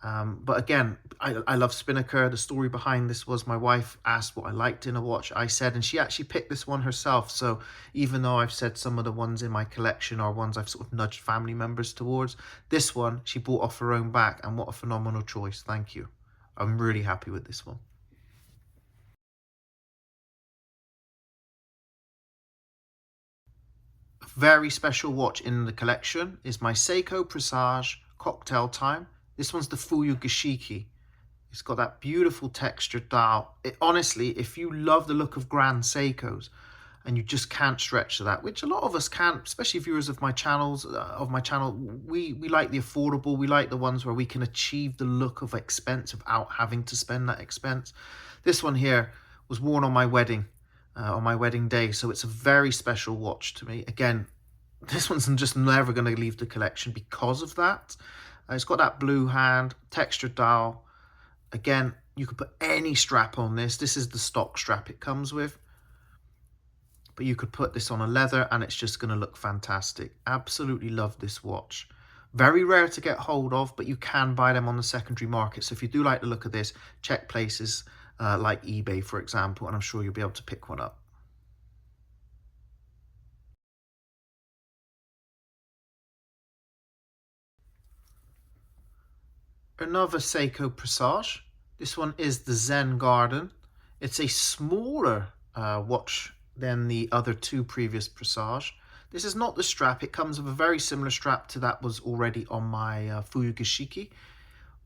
But again, I love Spinnaker. The story behind this was my wife asked what I liked in a watch. I said, and she actually picked this one herself. So even though I've said some of the ones in my collection are ones I've sort of nudged family members towards, this one she bought off her own back, and what a phenomenal choice. Thank you. I'm really happy with this one. A very special watch in the collection is my Seiko Presage Cocktail Time. This one's the Fuyu Gishiki. It's got that beautiful textured dial. Honestly, if you love the look of Grand Seikos and you just can't stretch to that, which a lot of us can't, especially viewers of my channels, we like the affordable. We like the ones where we can achieve the look of expense without having to spend that expense. This one here was worn on my wedding day, so it's a very special watch to me. Again, this one's just never going to leave the collection because of that. It's got that blue hand, textured dial. Again, you could put any strap on this. This is the stock strap it comes with. But you could put this on a leather and it's just going to look fantastic. Absolutely love this watch. Very rare to get hold of, but you can buy them on the secondary market. So if you do like the look of this, check places like eBay, for example, and I'm sure you'll be able to pick one up. Another Seiko Presage. This one is the Zen Garden. It's a smaller watch than the other two previous Presage. This is not the strap. It comes with a very similar strap to that was already on my Fuyugashiki.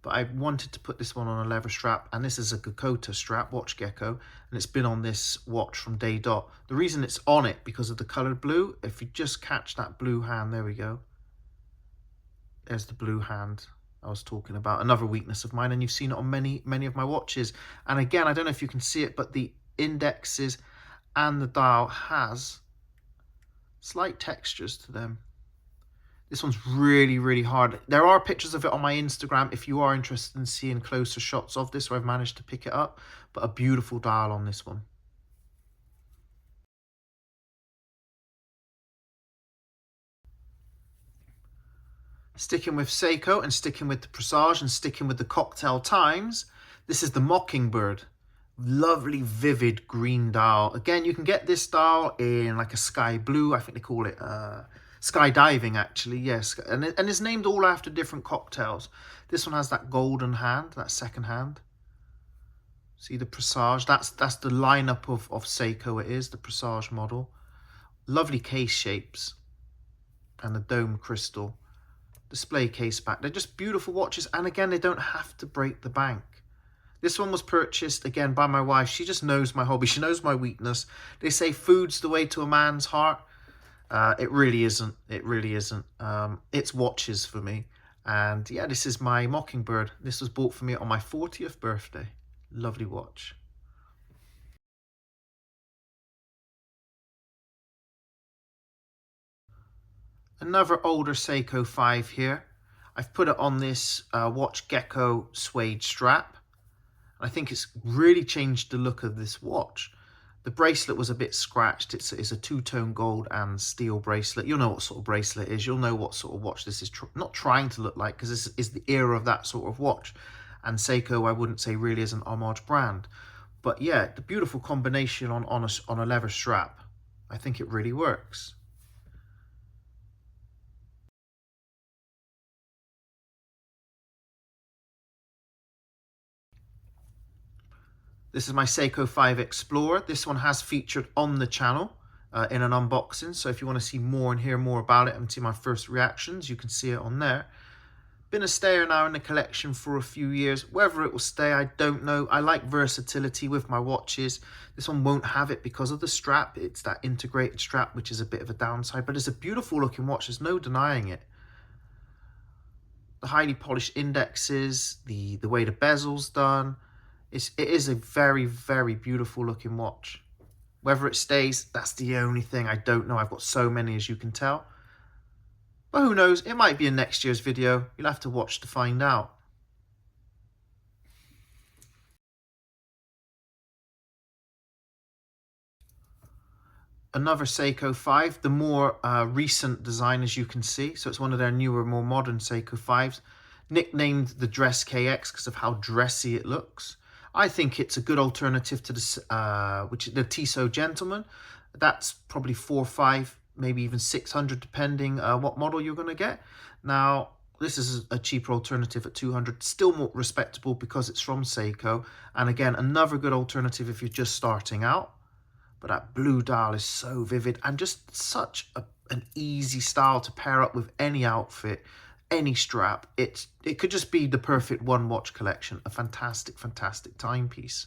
But I wanted to put this one on a leather strap, and this is a Gakota strap, Watch Gecko, and it's been on this watch from day dot. The reason it's on it because of the colored blue. If you just catch that blue hand, there we go. There's the blue hand I was talking about, another weakness of mine, and you've seen it on many of my watches. And again, I don't know if you can see it, but the indexes and the dial has slight textures to them. This one's really hard. There are pictures of it on my Instagram if you are interested in seeing closer shots of this, where I've managed to pick it up, but a beautiful dial on this one. Sticking with Seiko and sticking with the Presage and sticking with the cocktail times, this is the Mockingbird. Lovely, vivid green dial. Again, you can get this dial in like a sky blue. I think they call it skydiving, actually. Yes, and it's named all after different cocktails. This one has that golden hand, that second hand. See the Presage? That's the lineup of Seiko. It is the Presage model. Lovely case shapes and the dome crystal. Display case back. They're just beautiful watches, and again, they don't have to break the bank. This one was purchased again by my wife. She just knows my hobby. She knows my weakness. They say food's the way to a man's heart. It really isn't. It really isn't. It's watches for me. And yeah, this is my Mockingbird. This was bought for me on my 40th birthday. Lovely watch. Another older Seiko 5 here. I've put it on this Watch Gecko suede strap. I think it's really changed the look of this watch. The bracelet was a bit scratched. It's a two-tone gold and steel bracelet. You'll know what sort of bracelet it is. You'll know what sort of watch this is not trying to look like, because this is the era of that sort of watch. And Seiko, I wouldn't say really is an homage brand. But yeah, the beautiful combination on a leather strap. I think it really works. This is my Seiko 5 Explorer. This one has featured on the channel in an unboxing. So if you want to see more and hear more about it and see my first reactions, you can see it on there. Been a stayer now in the collection for a few years. Whether it will stay, I don't know. I like versatility with my watches. This one won't have it because of the strap. It's that integrated strap, which is a bit of a downside, but it's a beautiful looking watch. There's no denying it. The highly polished indexes, the way the bezel's done. It is a very beautiful looking watch. Whether it stays, that's the only thing I don't know. I've got so many, as you can tell. But who knows, it might be in next year's video. You'll have to watch to find out. Another Seiko 5, the more recent design, as you can see. So it's one of their newer, more modern Seiko 5s. Nicknamed the Dress KX because of how dressy it looks. I think it's a good alternative to the Tissot Gentleman. That's probably 400, maybe even 600, depending what model you're going to get. Now, this is a cheaper alternative at 200, still more respectable because it's from Seiko. And again, another good alternative if you're just starting out. But that blue dial is so vivid and just such an easy style to pair up with any outfit, any strap. It could just be the perfect one watch collection. A fantastic timepiece.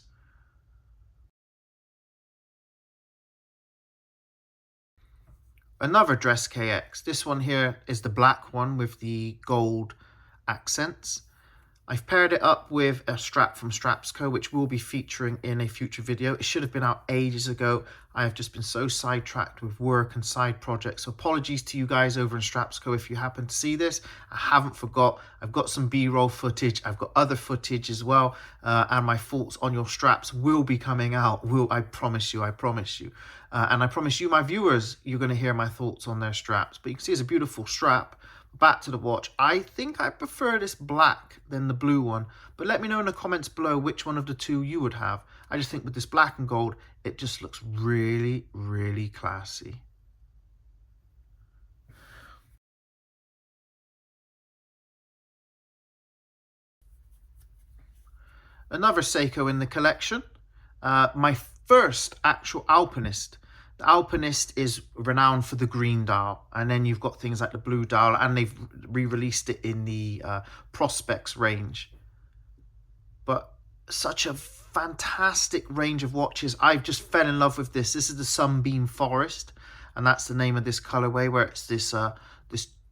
Another Dress KX. This one here is the black one with the gold accents. I've paired it up with a strap from Strapsco, which will be featuring in a future video. It should have been out ages ago. I have just been so sidetracked with work and side projects. So apologies to you guys over in Strapsco if you happen to see this. I haven't forgot. I've got some B-roll footage. I've got other footage as well. And my thoughts on your straps will be coming out. I promise you. And I promise you, my viewers, you're going to hear my thoughts on their straps. But you can see it's a beautiful strap. Back to the watch. I think I prefer this black than the blue one, but let me know in the comments below which one of the two you would have. I just think with this black and gold, it just looks really, really classy. Another Seiko in the collection, my first actual Alpinist. The Alpinist is renowned for the green dial, and then you've got things like the blue dial, and they've re-released it in the Prospex range. But such a fantastic range of watches. I've just fell in love with this. This is the Sunbeam Forest, and that's the name of this colorway, where it's this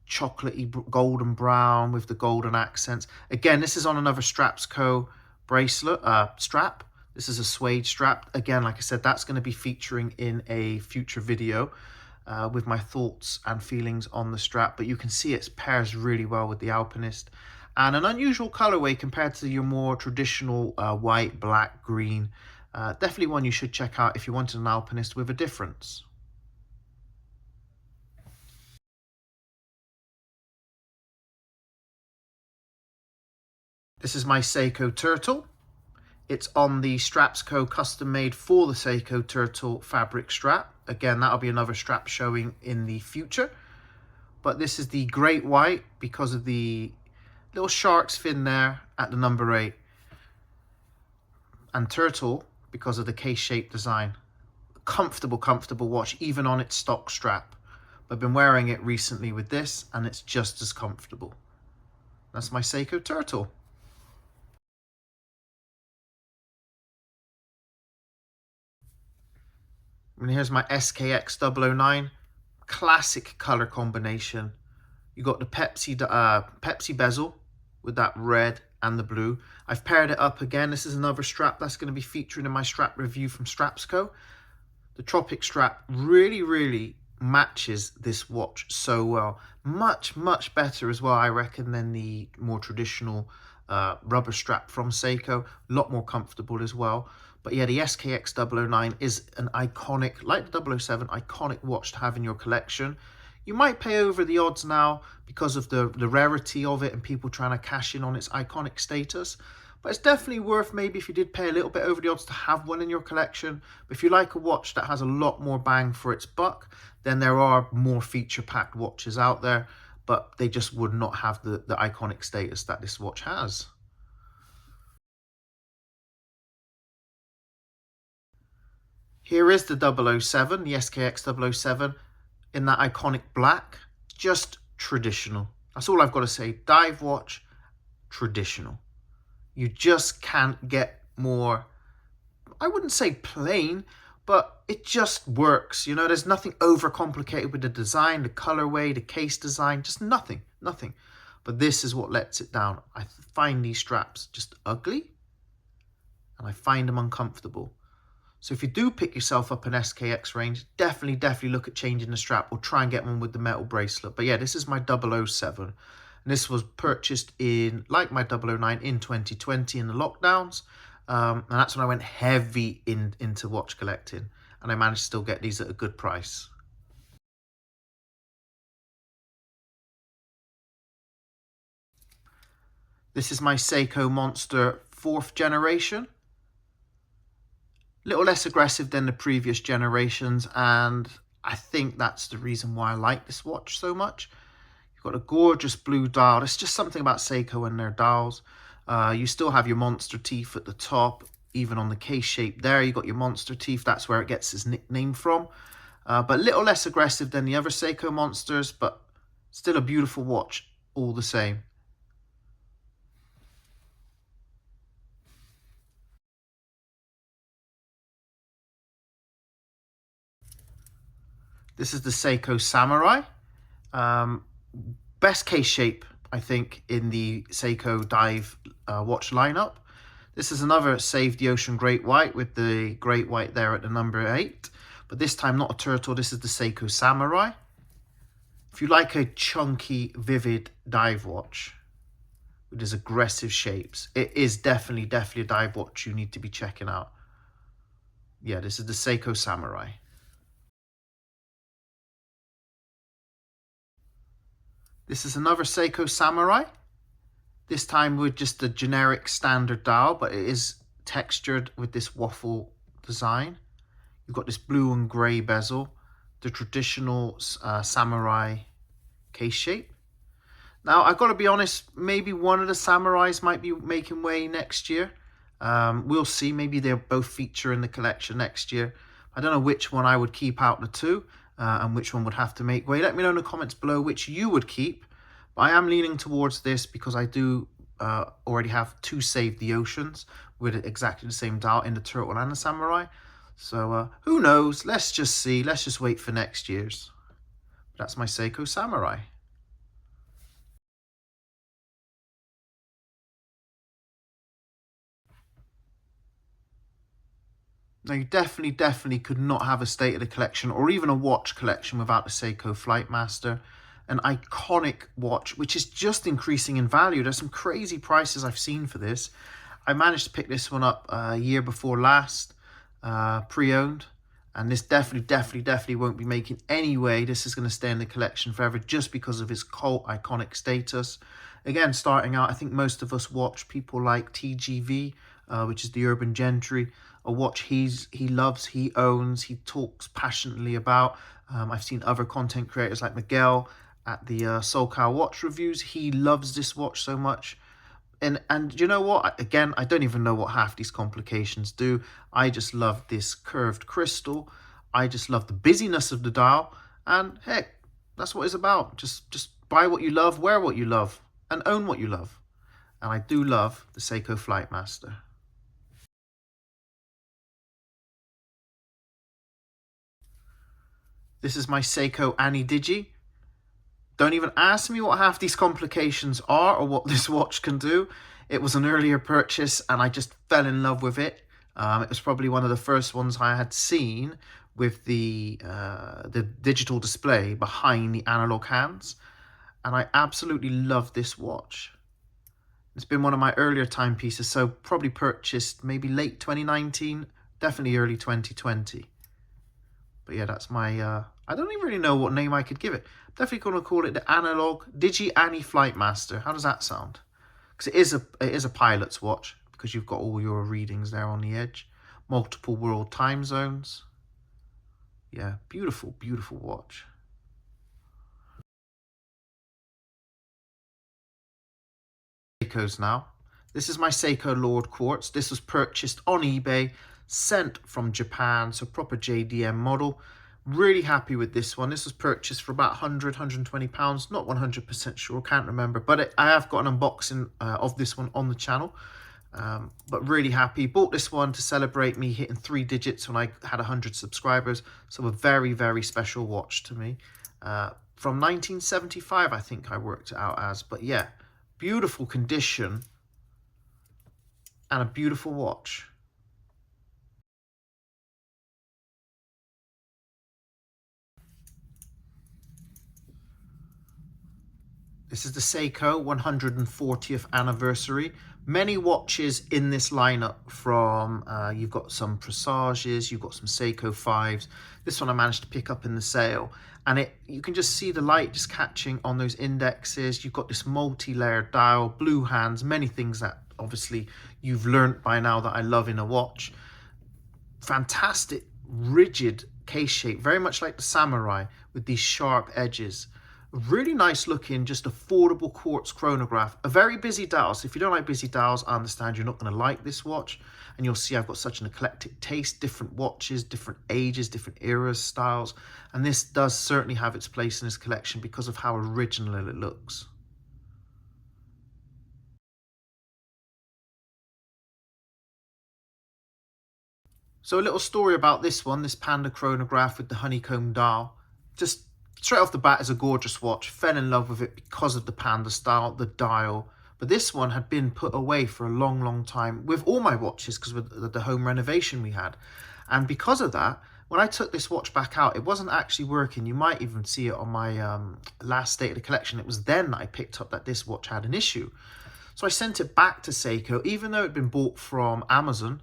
chocolatey golden brown with the golden accents. Again, this is on another Straps Co bracelet strap. This is a suede strap. Again, like I said, that's going to be featuring in a future video with my thoughts and feelings on the strap. But you can see it pairs really well with the Alpinist. And an unusual colorway compared to your more traditional white, black, green. Definitely one you should check out if you wanted an Alpinist with a difference. This is my Seiko Turtle. It's on the Straps Co custom made for the Seiko Turtle fabric strap. Again, that'll be another strap showing in the future. But this is the Great White because of the little shark's fin there at the number 8. And Turtle because of the case-shaped design. Comfortable watch, even on its stock strap. I've been wearing it recently with this, and it's just as comfortable. That's my Seiko Turtle. And here's my SKX 009. Classic color combination. You got the Pepsi bezel with that red and the blue. I've paired it up again. This is another strap that's going to be featuring in my strap review from Straps Co. The Tropic strap really matches this watch so well. Much better as well, I reckon, than the more traditional rubber strap from Seiko. A lot more comfortable as well. But yeah, the SKX 009 is an iconic, like the 007, iconic watch to have in your collection. You might pay over the odds now because of the rarity of it and people trying to cash in on its iconic status. But it's definitely worth, maybe if you did pay a little bit over the odds, to have one in your collection. But if you like a watch that has a lot more bang for its buck, then there are more feature-packed watches out there, but they just would not have the iconic status that this watch has. Here is the 007, the SKX 007, in that iconic black. Just traditional. That's all I've got to say. Dive watch, traditional. You just can't get more, I wouldn't say plain, but it just works. You know, there's nothing overcomplicated with the design, the colorway, the case design, just nothing. But this is what lets it down. I find these straps just ugly, and I find them uncomfortable. So if you do pick yourself up an SKX range, definitely look at changing the strap or try and get one with the metal bracelet. But yeah, this is my 007. And this was purchased in, like my 009, in 2020 in the lockdowns. And that's when I went heavy into watch collecting. And I managed to still get these at a good price. This is my Seiko Monster 4th generation. Little less aggressive than the previous generations, and I think that's the reason why I like this watch so much. You've got a gorgeous blue dial. It's just something about Seiko and their dials. You still have your monster teeth at the top, even on the case shape there. You got your monster teeth. That's where it gets its nickname from. But a little less aggressive than the other Seiko monsters, but still a beautiful watch all the same. This is the Seiko Samurai. Best case shape, I think, in the Seiko Dive watch lineup. This is another Save the Ocean Great White with the Great White there at the number 8. But this time not a turtle, this is the Seiko Samurai. If you like a chunky, vivid dive watch with its aggressive shapes, it is definitely a dive watch you need to be checking out. Yeah, this is the Seiko Samurai. This is another Seiko Samurai. This time with just a generic standard dial, but it is textured with this waffle design. You've got this blue and grey bezel, the traditional Samurai case shape. Now, I've got to be honest, maybe one of the Samurais might be making way next year. We'll see. Maybe they'll both feature in the collection next year. I don't know which one I would keep out of the two and which one would have to make way. Let me know in the comments below which you would keep. But I am leaning towards this because I do already have two Save the Oceans with exactly the same dial in the Turtle and the Samurai. So who knows? Let's just see. Let's just wait for next year's. That's my Seiko Samurai. Now, you definitely could not have a state of the collection or even a watch collection without the Seiko Flightmaster. An iconic watch, which is just increasing in value. There's some crazy prices I've seen for this. I managed to pick this one up a year before last, pre-owned. And this definitely won't be making any way. This is going to stay in the collection forever just because of its cult iconic status. Again, starting out, I think most of us watch people like TGV, which is the Urban Gentry, a watch he loves, he owns, he talks passionately about. I've seen other content creators like Miguel at the SoulCal Watch Reviews. He loves this watch so much. And you know what? Again, I don't even know what half these complications do. I just love this curved crystal. I just love the busyness of the dial. And heck, that's what it's about. Just buy what you love, wear what you love, and own what you love. And I do love the Seiko Flightmaster. This is my Seiko AniDigi. Don't even ask me what half these complications are or what this watch can do. It was an earlier purchase and I just fell in love with it. It was probably one of the first ones I had seen with the digital display behind the analog hands. And I absolutely love this watch. It's been one of my earlier timepieces, so probably purchased maybe late 2019, definitely early 2020. But yeah, that's my, I don't even really know what name I could give it. I'm definitely going to call it the Analog Digi Ani Flightmaster. How does that sound? Because it is a pilot's watch, because you've got all your readings there on the edge. Multiple world time zones. Yeah, beautiful watch. Seikos now. This is my Seiko Lord Quartz. This was purchased on eBay, sent from Japan, so proper JDM model. Really happy with this one. This was purchased for about 100, 120 pounds. Not 100% sure, can't remember. But I have got an unboxing of this one on the channel. But really happy. Bought this one to celebrate me hitting 3 digits when I had 100 subscribers. So a very special watch to me. From 1975, I think I worked it out as. But yeah, beautiful condition and a beautiful watch. This is the Seiko 140th anniversary. Many watches in this lineup from, you've got some Presages, you've got some Seiko 5s. This one I managed to pick up in the sale. And you can just see the light just catching on those indexes. You've got this multi-layered dial, blue hands, many things that obviously you've learned by now that I love in a watch. Fantastic, rigid case shape, very much like the Samurai with these sharp edges. Really nice looking, just affordable quartz chronograph. A very busy dial, so if you don't like busy dials, I understand you're not going to like this watch. And you'll see I've got such an eclectic taste, different watches, different ages, different eras, styles. And this does certainly have its place in this collection because of how original it looks. So a little story about this one, this Panda chronograph with the honeycomb dial. Just straight off the bat is a gorgeous watch. Fell in love with it because of the Panda style, the dial. But this one had been put away for a long time with all my watches because of the home renovation we had. And because of that, when I took this watch back out, it wasn't actually working. You might even see it on my last state of the collection. It was then that I picked up that this watch had an issue. So I sent it back to Seiko, even though it had been bought from Amazon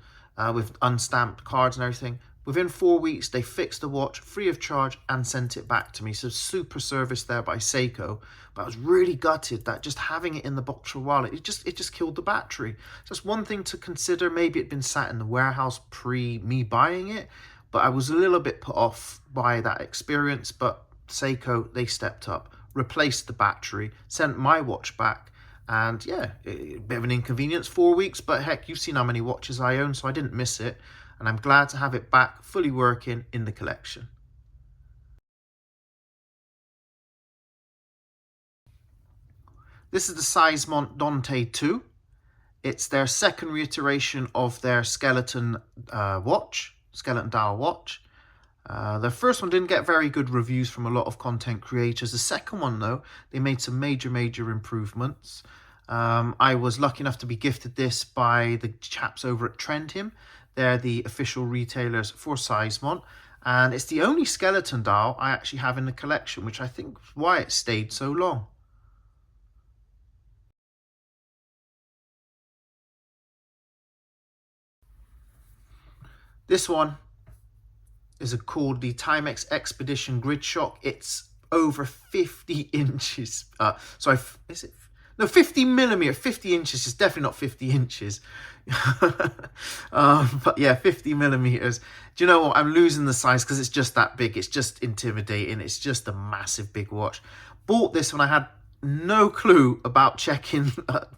with unstamped cards and everything. Within 4 weeks, they fixed the watch free of charge and sent it back to me. So super service there by Seiko. But I was really gutted that just having it in the box for a while, it just killed the battery. So that's one thing to consider. Maybe it'd been sat in the warehouse pre me buying it, but I was a little bit put off by that experience. But Seiko, they stepped up, replaced the battery, sent my watch back. And yeah, a bit of an inconvenience, 4 weeks, but heck, you've seen how many watches I own, so I didn't miss it. And I'm glad to have it back fully working in the collection. This is the Sizemont Dante 2. It's their second reiteration of their skeleton skeleton dial watch. The first one didn't get very good reviews from a lot of content creators. The second one, though, they made some major improvements. I was lucky enough to be gifted this by the chaps over at Trendhim. They're the official retailers for Sizemont, and it's the only skeleton dial I actually have in the collection, which I think is why it stayed so long. This one is called the Timex Expedition Grid Shock. It's over 50 inches. Sorry, is it? No, 50 millimeter. 50 inches is definitely not 50 inches. But yeah, 50 millimeters. Do you know what? I'm losing the size because it's just that big. It's just intimidating. It's just a massive big watch. Bought this when I had no clue about checking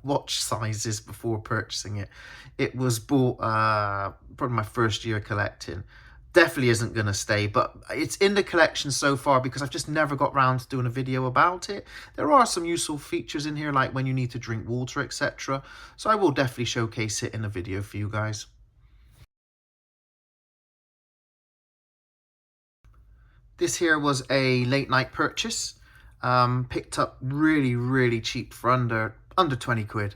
watch sizes before purchasing it. It was bought probably my first year collecting. Definitely isn't going to stay, but it's in the collection so far because I've just never got round to doing a video about it. There are some useful features in here, like when you need to drink water, etc. So I will definitely showcase it in a video for you guys. This here was a late night purchase. Picked up really cheap for under 20 quid.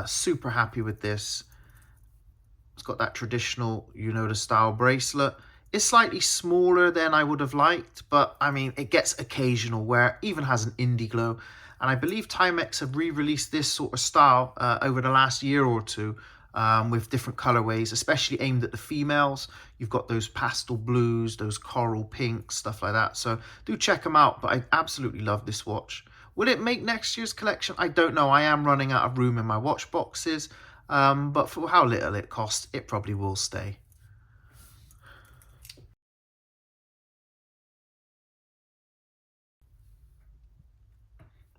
Super happy with this. It's got that traditional Unoda style bracelet. It's slightly smaller than I would have liked, but I mean, it gets occasional wear, even has an indie glow. And I believe Timex have re-released this sort of style over the last year or two with different colorways, especially aimed at the females. You've got those pastel blues, those coral pinks, stuff like that. So do check them out, but I absolutely love this watch. Will it make next year's collection? I don't know. I am running out of room in my watch boxes. But for how little it costs, it probably will stay.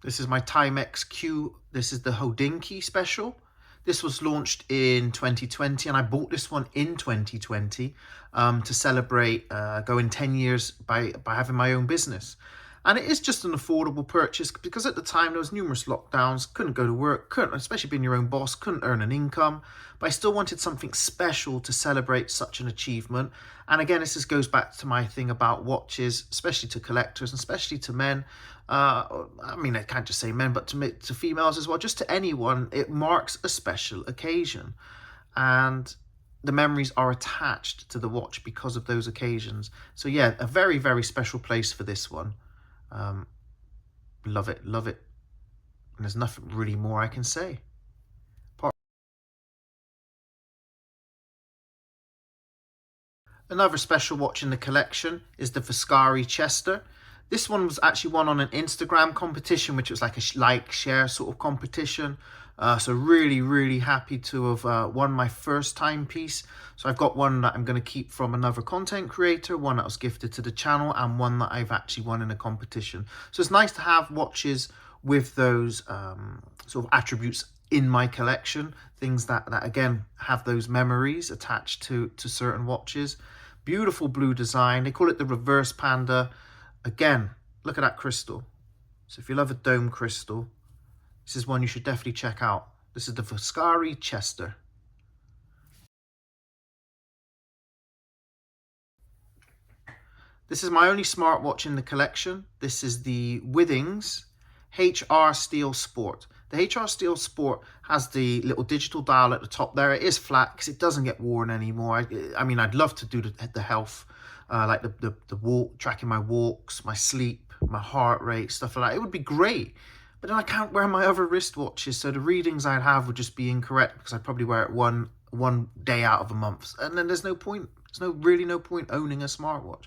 This is my Timex Q. This is the Hodinkee special. This was launched in 2020, and I bought this one in 2020 to celebrate going 10 years by having my own business. And it is just an affordable purchase because at the time there was numerous lockdowns, couldn't go to work, couldn't, especially being your own boss, couldn't earn an income. But I still wanted something special to celebrate such an achievement. And again, this just goes back to my thing about watches, especially to collectors and especially to men. I mean, I can't just say men, but to females as well, just to anyone. It marks a special occasion. And the memories are attached to the watch because of those occasions. So yeah, a very special place for this one. Love it. And there's nothing really more I can say. Another special watch in the collection is the Foscari Chester. This one was actually won on an Instagram competition, which was like a like share sort of competition. So really happy to have won my first timepiece. So I've got one that I'm going to keep from another content creator, one that was gifted to the channel, and one that I've actually won in a competition. So it's nice to have watches with those sort of attributes in my collection, things that again have those memories attached to certain watches. Beautiful blue design. They call it the reverse panda. Again, look at that crystal. So if you love a dome crystal, this is one you should definitely check out. This is the Foscari Chester. This is my only smartwatch in the collection. This is the Withings HR Steel Sport. The HR Steel Sport has the little digital dial at the top there. It is flat because it doesn't get worn anymore. I mean, I'd love to do the health, like the walk, tracking my walks, my sleep, my heart rate, stuff like that. It would be great. But then I can't wear my other wristwatches, so the readings I'd have would just be incorrect because I'd probably wear it one one day out of a month, and then there's no point. There's really no point owning a smartwatch.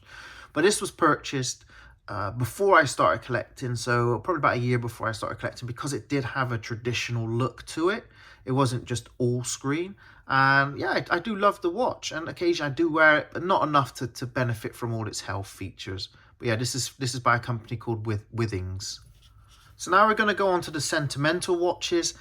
But this was purchased before I started collecting, so probably about a year before I started collecting, because it did have a traditional look to it. It wasn't just all screen. And yeah, I do love the watch, and occasionally I do wear it, but not enough to benefit from all its health features. But yeah, this is by a company called Withings. So now we're going to go on to the sentimental watches.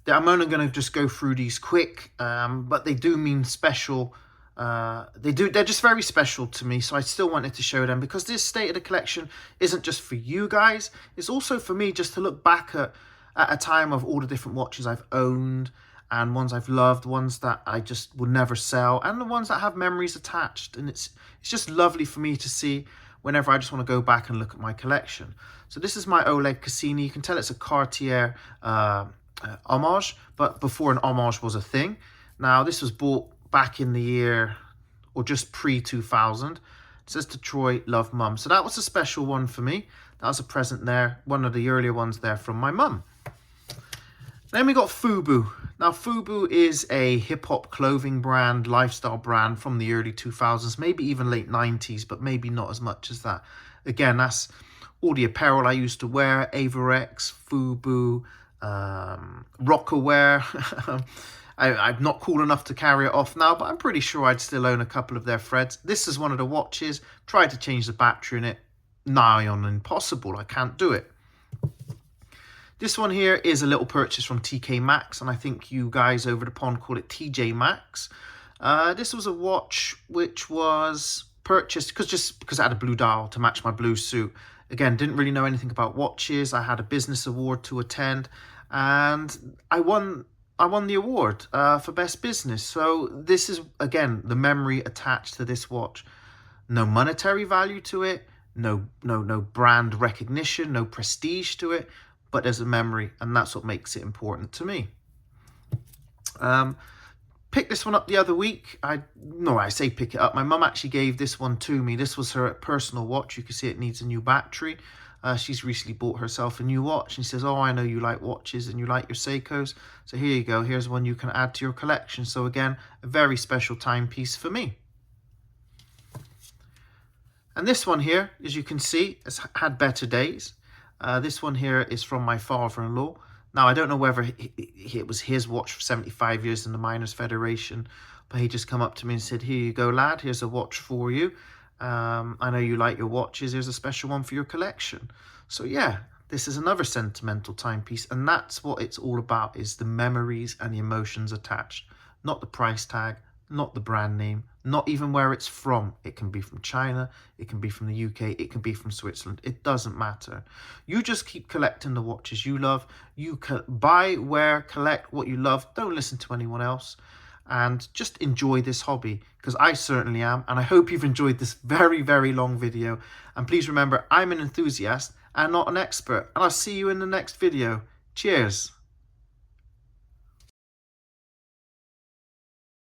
I'm only going to just go through these quick, but they do mean special. They're just very special to me, so I still wanted to show them, because this state of the collection isn't just for you guys, it's also for me, just to look back at a time of all the different watches I've owned, and ones I've loved, ones that I just would never sell, and the ones that have memories attached. And it's just lovely for me to see whenever I just want to go back and look at my collection. So this is my Oleg Cassini. You can tell it's a Cartier homage, but before an homage was a thing. Now this was bought back in the year, or just pre-2000. It says to Troy, love mum. So that was a special one for me. That was a present there, one of the earlier ones there from my mum. Then we got Fubu. Now Fubu is a hip-hop clothing brand, lifestyle brand from the early 2000s, maybe even late 90s, but maybe not as much as that. Again, that's all the apparel I used to wear: Avirex, Fubu, Rockaware. I'm not cool enough to carry it off now, but I'm pretty sure I'd still own a couple of their threads. This is one of the watches. Tried to change the battery in it. Nigh on impossible. I can't do it. This one here is a little purchase from TK Maxx, and I think you guys over the pond call it TJ Maxx. This was a watch which was purchased because it had a blue dial to match my blue suit. Again, didn't really know anything about watches. I had a business award to attend, and I won the award for best business. So this is, again, the memory attached to this watch. No monetary value to it, no brand recognition, no prestige to it, but there's a memory, and that's what makes it important to me. Picked this one up the other week. I say pick it up. My mum actually gave this one to me. This was her personal watch. You can see it needs a new battery. She's recently bought herself a new watch, and she says, oh, I know you like watches and you like your Seikos, so here you go. Here's one you can add to your collection. So again, a very special timepiece for me. And this one here, as you can see, has had better days. This one here is from my father-in-law. Now, I don't know whether it was his watch for 75 years in the Miners Federation, but he just come up to me and said, here you go, lad, here's a watch for you. I know you like your watches. Here's a special one for your collection. So yeah, this is another sentimental timepiece, and that's what it's all about, is the memories and the emotions attached, not the price tag, not the brand name, not even where it's from. It can be from China, it can be from the UK, it can be from Switzerland. It doesn't matter. You just keep collecting the watches you love. You buy, wear, collect what you love. Don't listen to anyone else, and just enjoy this hobby, because I certainly am. And I hope you've enjoyed this very, very long video. And please remember, I'm an enthusiast and not an expert, and I'll see you in the next video. Cheers.